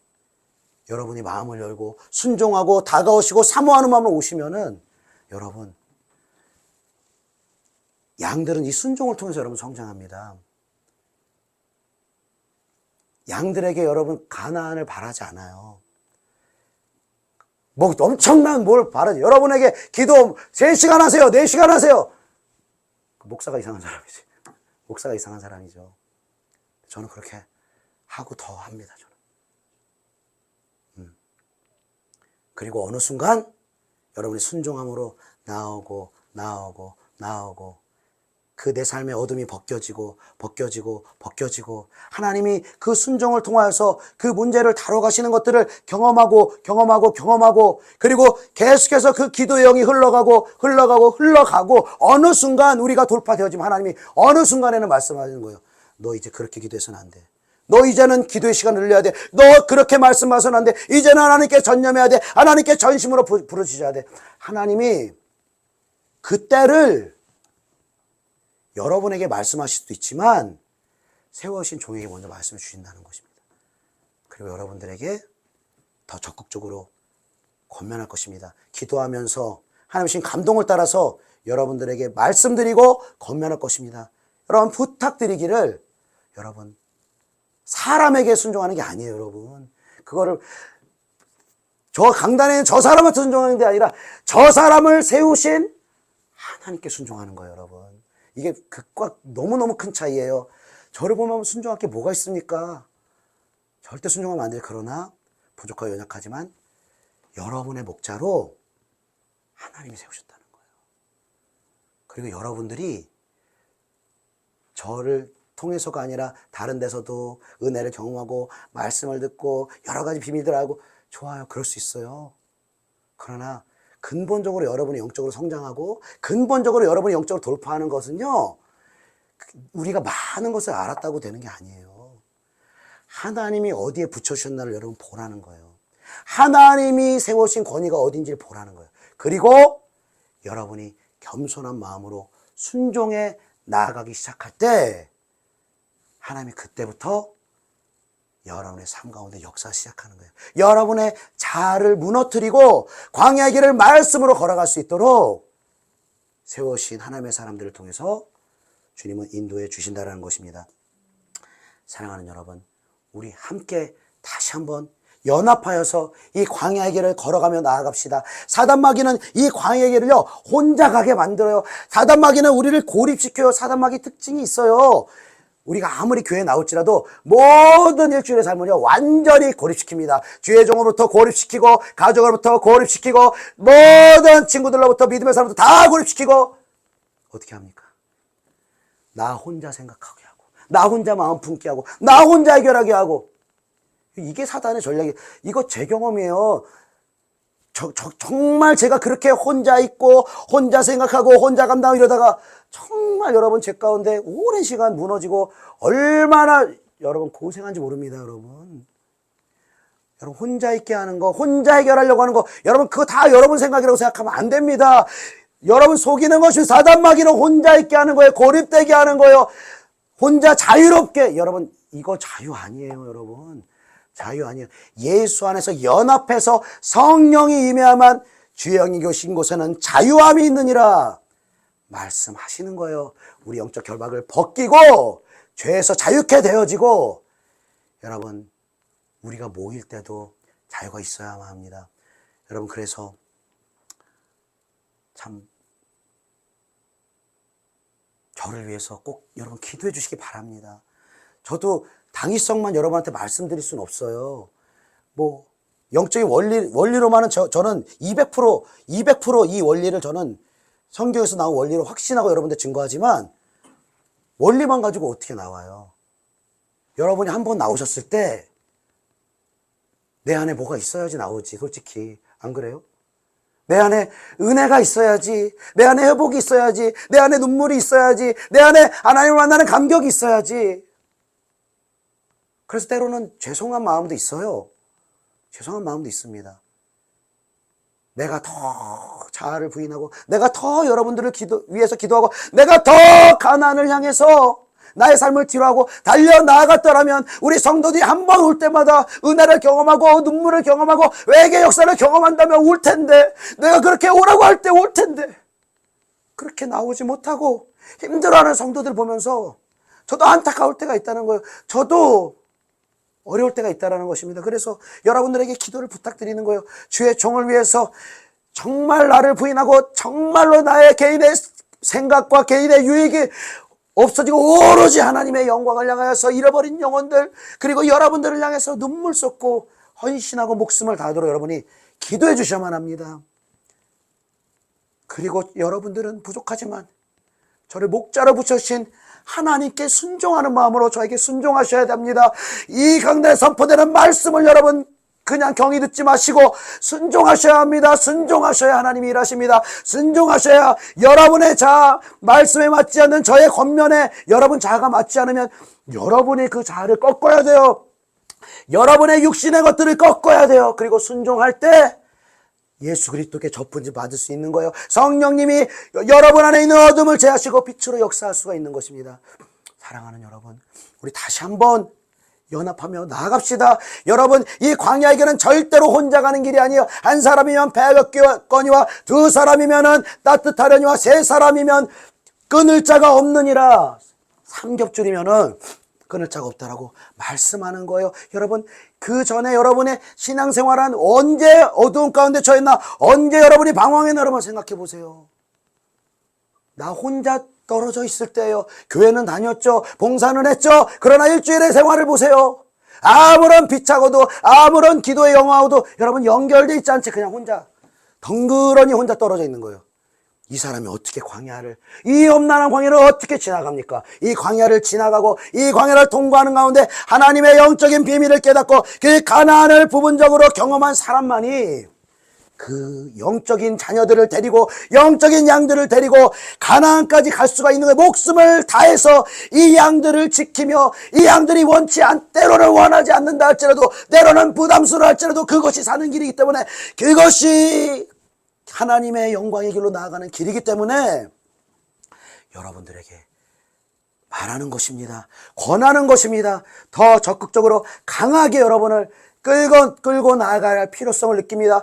여러분이 마음을 열고 순종하고 다가오시고 사모하는 마음으로 오시면은 여러분 양들은 이 순종을 통해서 여러분 성장합니다. 양들에게 여러분 가나안을 바라지 않아요. 엄청난 뭘 바라지. 여러분에게 기도 3시간 하세요. 4시간 하세요. 목사가 이상한 사람이지. 목사가 이상한 사람이죠. 저는 그렇게 하고 더 합니다. 저는. 그리고 어느 순간 여러분이 순종함으로 나오고 그 내 삶의 어둠이 벗겨지고 하나님이 그 순종을 통하여서 그 문제를 다뤄가시는 것들을 경험하고 그리고 계속해서 그 기도의 영이 흘러가고 어느 순간 우리가 돌파되어지면 하나님이 어느 순간에는 말씀하시는 거예요. 너 이제 그렇게 기도해서는 안 돼. 너 이제는 기도의 시간을 늘려야 돼. 너 그렇게 말씀하서는 안 돼. 이제는 하나님께 전념해야 돼. 하나님께 전심으로 부르짖어야 돼. 하나님이 그때를 여러분에게 말씀하실 수도 있지만 세워오신 종에게 먼저 말씀을 주신다는 것입니다. 그리고 여러분들에게 더 적극적으로 권면할 것입니다. 기도하면서 하나님 주신 감동을 따라서 여러분들에게 말씀드리고 권면할 것입니다. 여러분 부탁드리기를 여러분 사람에게 순종하는 게 아니에요. 여러분 그거를 저 강단에 저 사람한테 순종하는 게 아니라 저 사람을 세우신 하나님께 순종하는 거예요. 여러분 이게 극과 너무너무 큰 차이예요. 저를 보면 순종할 게 뭐가 있습니까? 절대 순종하면 안 돼요. 그러나 부족하고 연약하지만 여러분의 목자로 하나님이 세우셨다는 거예요. 그리고 여러분들이 저를 통해서가 아니라 다른 데서도 은혜를 경험하고 말씀을 듣고 여러 가지 비밀들을 알고 좋아요. 그럴 수 있어요. 그러나 근본적으로 여러분이 영적으로 성장하고 근본적으로 여러분이 영적으로 돌파하는 것은요, 우리가 많은 것을 알았다고 되는 게 아니에요. 하나님이 어디에 붙여주셨나를 여러분 보라는 거예요. 하나님이 세우신 권위가 어딘지를 보라는 거예요. 그리고 여러분이 겸손한 마음으로 순종해 나아가기 시작할 때 하나님이 그때부터 여러분의 삶 가운데 역사 시작하는 거예요. 여러분의 자아를 무너뜨리고 광야의 길을 말씀으로 걸어갈 수 있도록 세우신 하나님의 사람들을 통해서 주님은 인도해 주신다는 것입니다. 사랑하는 여러분, 우리 함께 다시 한번 연합하여서 이 광야의 길을 걸어가며 나아갑시다. 사단마귀는 이 광야의 길을요 혼자 가게 만들어요. 사단마귀는 우리를 고립시켜요. 사단마귀 특징이 있어요. 우리가 아무리 교회에 나올지라도 모든 일주일의 삶을요 완전히 고립시킵니다. 주의 종으로부터 고립시키고 가족으로부터 고립시키고 모든 친구들로부터 믿음의 사람부터 다 고립시키고 어떻게 합니까? 나 혼자 생각하게 하고 나 혼자 마음 품게 하고 나 혼자 해결하게 하고 이게 사단의 전략이에요. 이거 제 경험이에요. 정말 제가 그렇게 혼자 있고 혼자 생각하고 혼자 감당하고 이러다가 정말 여러분 제 가운데 오랜 시간 무너지고 얼마나 여러분 고생한지 모릅니다. 여러분 혼자 있게 하는 거, 혼자 해결하려고 하는 거, 여러분 그거 다 여러분 생각이라고 생각하면 안 됩니다. 여러분 속이는 것이 사단마귀는 혼자 있게 하는 거예요. 고립되게 하는 거예요. 혼자 자유롭게. 여러분 이거 자유 아니에요. 여러분 자유 아니에요. 예수 안에서 연합해서 성령이 임해야만 주의 영이 계신 곳에는 자유함이 있느니라 말씀하시는 거예요. 우리 영적 결박을 벗기고 죄에서 자유케 되어지고 여러분 우리가 모일 때도 자유가 있어야만 합니다. 여러분 그래서 참 저를 위해서 꼭 여러분 기도해 주시기 바랍니다. 저도 당위성만 여러분한테 말씀드릴 수는 없어요. 뭐 영적인 원리로만은 저는 200% 이 원리를 저는 성경에서 나온 원리로 확신하고 여러분들 증거하지만 원리만 가지고 어떻게 나와요? 여러분이 한번 나오셨을 때 내 안에 뭐가 있어야지 나오지. 솔직히 안 그래요? 내 안에 은혜가 있어야지, 내 안에 회복이 있어야지, 내 안에 눈물이 있어야지, 내 안에 하나님을 만나는 감격이 있어야지. 그래서 때로는 죄송한 마음도 있어요. 죄송한 마음도 있습니다. 내가 더 자아를 부인하고 내가 더 여러분들을 위해서 기도하고 내가 더 가난을 향해서 나의 삶을 뒤로하고 달려나아갔더라면 우리 성도들이 한 번 올 때마다 은혜를 경험하고 눈물을 경험하고 외계 역사를 경험한다면 올 텐데 내가 그렇게 오라고 할 때 올 텐데 그렇게 나오지 못하고 힘들어하는 성도들 보면서 저도 안타까울 때가 있다는 거예요. 저도 어려울 때가 있다는 것입니다. 그래서 여러분들에게 기도를 부탁드리는 거예요. 주의 종을 위해서 정말 나를 부인하고 정말로 나의 개인의 생각과 개인의 유익이 없어지고 오로지 하나님의 영광을 향하여서 잃어버린 영혼들 그리고 여러분들을 향해서 눈물 쏟고 헌신하고 목숨을 다하도록 여러분이 기도해 주셔야만 합니다. 그리고 여러분들은 부족하지만 저를 목자로 붙여주신 하나님께 순종하는 마음으로 저에게 순종하셔야 됩니다. 이 강단에 선포되는 말씀을 여러분 그냥 경히 듣지 마시고 순종하셔야 합니다. 순종하셔야 하나님이 일하십니다. 순종하셔야 여러분의 자아, 말씀에 맞지 않는 저의 겉면에 여러분 자아가 맞지 않으면 여러분이 그 자아를 꺾어야 돼요. 여러분의 육신의 것들을 꺾어야 돼요. 그리고 순종할 때 예수 그리스도께 접근지 받을 수 있는 거예요. 성령님이 여러분 안에 있는 어둠을 제하시고 빛으로 역사할 수가 있는 것입니다. 사랑하는 여러분, 우리 다시 한번 연합하며 나아갑시다. 여러분, 이 광야의 길은 절대로 혼자 가는 길이 아니에요. 한 사람이면 배몇 거니와 두 사람이면 따뜻하려니와 세 사람이면 끊을 자가 없느니라. 삼겹줄이면은 끊을 자가 없다라고 말씀하는 거예요. 여러분, 그 전에 여러분의 신앙생활은 언제 어두운 가운데 처했나? 언제 여러분이 방황했나? 여러분 생각해 보세요. 나 혼자 떨어져 있을 때예요. 교회는 다녔죠. 봉사는 했죠. 그러나 일주일의 생활을 보세요. 아무런 비차고도 아무런 기도의 영화와도 여러분 연결되어 있지 않지. 그냥 혼자 덩그러니 혼자 떨어져 있는 거예요. 이 사람이 어떻게 광야를, 이 험난한 광야를 어떻게 지나갑니까? 이 광야를 지나가고 이 광야를 통과하는 가운데 하나님의 영적인 비밀을 깨닫고 그 가나안을 부분적으로 경험한 사람만이 그 영적인 자녀들을 데리고 영적인 양들을 데리고 가나안까지 갈 수가 있는 거예요. 목숨을 다해서 이 양들을 지키며 이 양들이 때로는 원하지 않는다 할지라도 때로는 부담스러워 할지라도 그것이 사는 길이기 때문에 그것이 하나님의 영광의 길로 나아가는 길이기 때문에 여러분들에게 말하는 것입니다. 권하는 것입니다. 더 적극적으로 강하게 여러분을 끌고 나아가야 할 필요성을 느낍니다.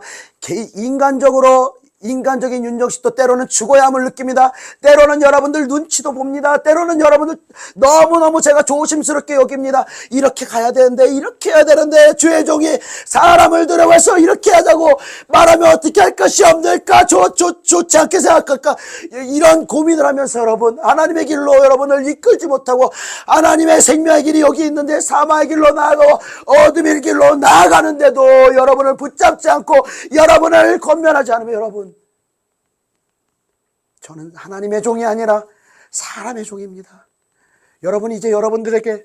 인간적인 윤정식도 때로는 죽어야 함을 느낍니다. 때로는 여러분들 눈치도 봅니다. 때로는 여러분들 너무너무 제가 조심스럽게 여깁니다. 이렇게 가야 되는데, 이렇게 해야 되는데, 주의 종이 사람을 들여와서 이렇게 하자고 말하면 어떻게 할 것이 없을까? 좋지 않게 생각할까? 이런 고민을 하면서 여러분, 하나님의 길로 여러분을 이끌지 못하고, 하나님의 생명의 길이 여기 있는데, 사마의 길로 나아가고, 어둠의 길로 나아가는데도 여러분을 붙잡지 않고, 여러분을 권면하지 않으면 여러분, 저는 하나님의 종이 아니라 사람의 종입니다. 여러분, 이제 여러분들에게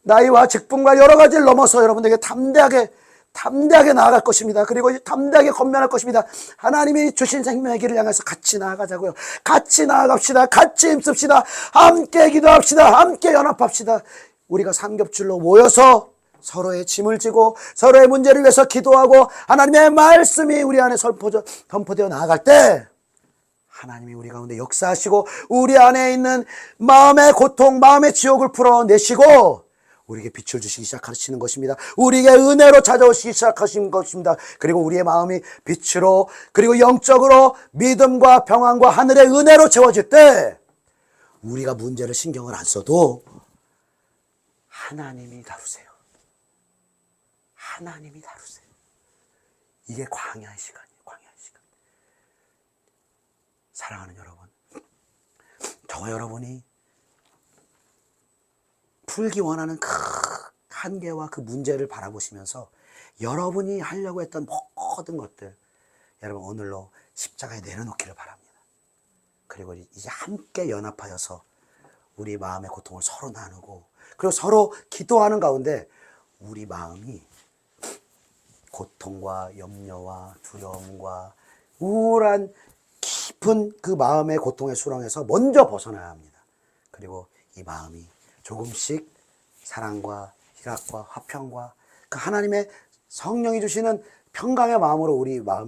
나이와 직분과 여러 가지를 넘어서 여러분들에게 담대하게 나아갈 것입니다. 그리고 담대하게 권면할 것입니다. 하나님이 주신 생명의 길을 향해서 같이 나아가자고요. 같이 나아갑시다. 같이 힘씁시다. 함께 기도합시다. 함께 연합합시다. 우리가 삼겹줄로 모여서 서로의 짐을 지고 서로의 문제를 위해서 기도하고 하나님의 말씀이 우리 안에 선포되어 나아갈 때 하나님이 우리 가운데 역사하시고 우리 안에 있는 마음의 고통, 마음의 지옥을 풀어내시고 우리에게 빛을 주시기 시작하시는 것입니다. 우리에게 은혜로 찾아오시기 시작하신 것입니다. 그리고 우리의 마음이 빛으로 그리고 영적으로 믿음과 평안과 하늘의 은혜로 채워질 때 우리가 문제를 신경을 안 써도 하나님이 다루세요. 하나님이 다루세요. 이게 광야의 시간이에요. 광야의 시간. 사랑하는 여러분, 저와 여러분이 풀기 원하는 그 한계와 그 문제를 바라보시면서 여러분이 하려고 했던 모든 것들 여러분 오늘로 십자가에 내려놓기를 바랍니다. 그리고 이제 함께 연합하여서 우리 마음의 고통을 서로 나누고 그리고 서로 기도하는 가운데 우리 마음이 고통과 염려와 두려움과 우울한 깊은 그 마음의 고통의 수렁에서 먼저 벗어나야 합니다. 그리고 이 마음이 조금씩 사랑과 희락과 화평과 그 하나님의 성령이 주시는 평강의 마음으로 우리가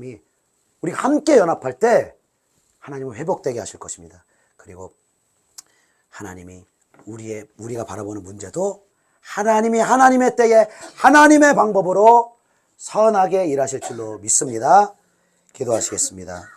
함께 연합할 때 하나님은 회복되게 하실 것입니다. 그리고 하나님이 우리가 바라보는 문제도 하나님이 하나님의 때에 하나님의 방법으로 선하게 일하실 줄로 믿습니다. 기도하시겠습니다.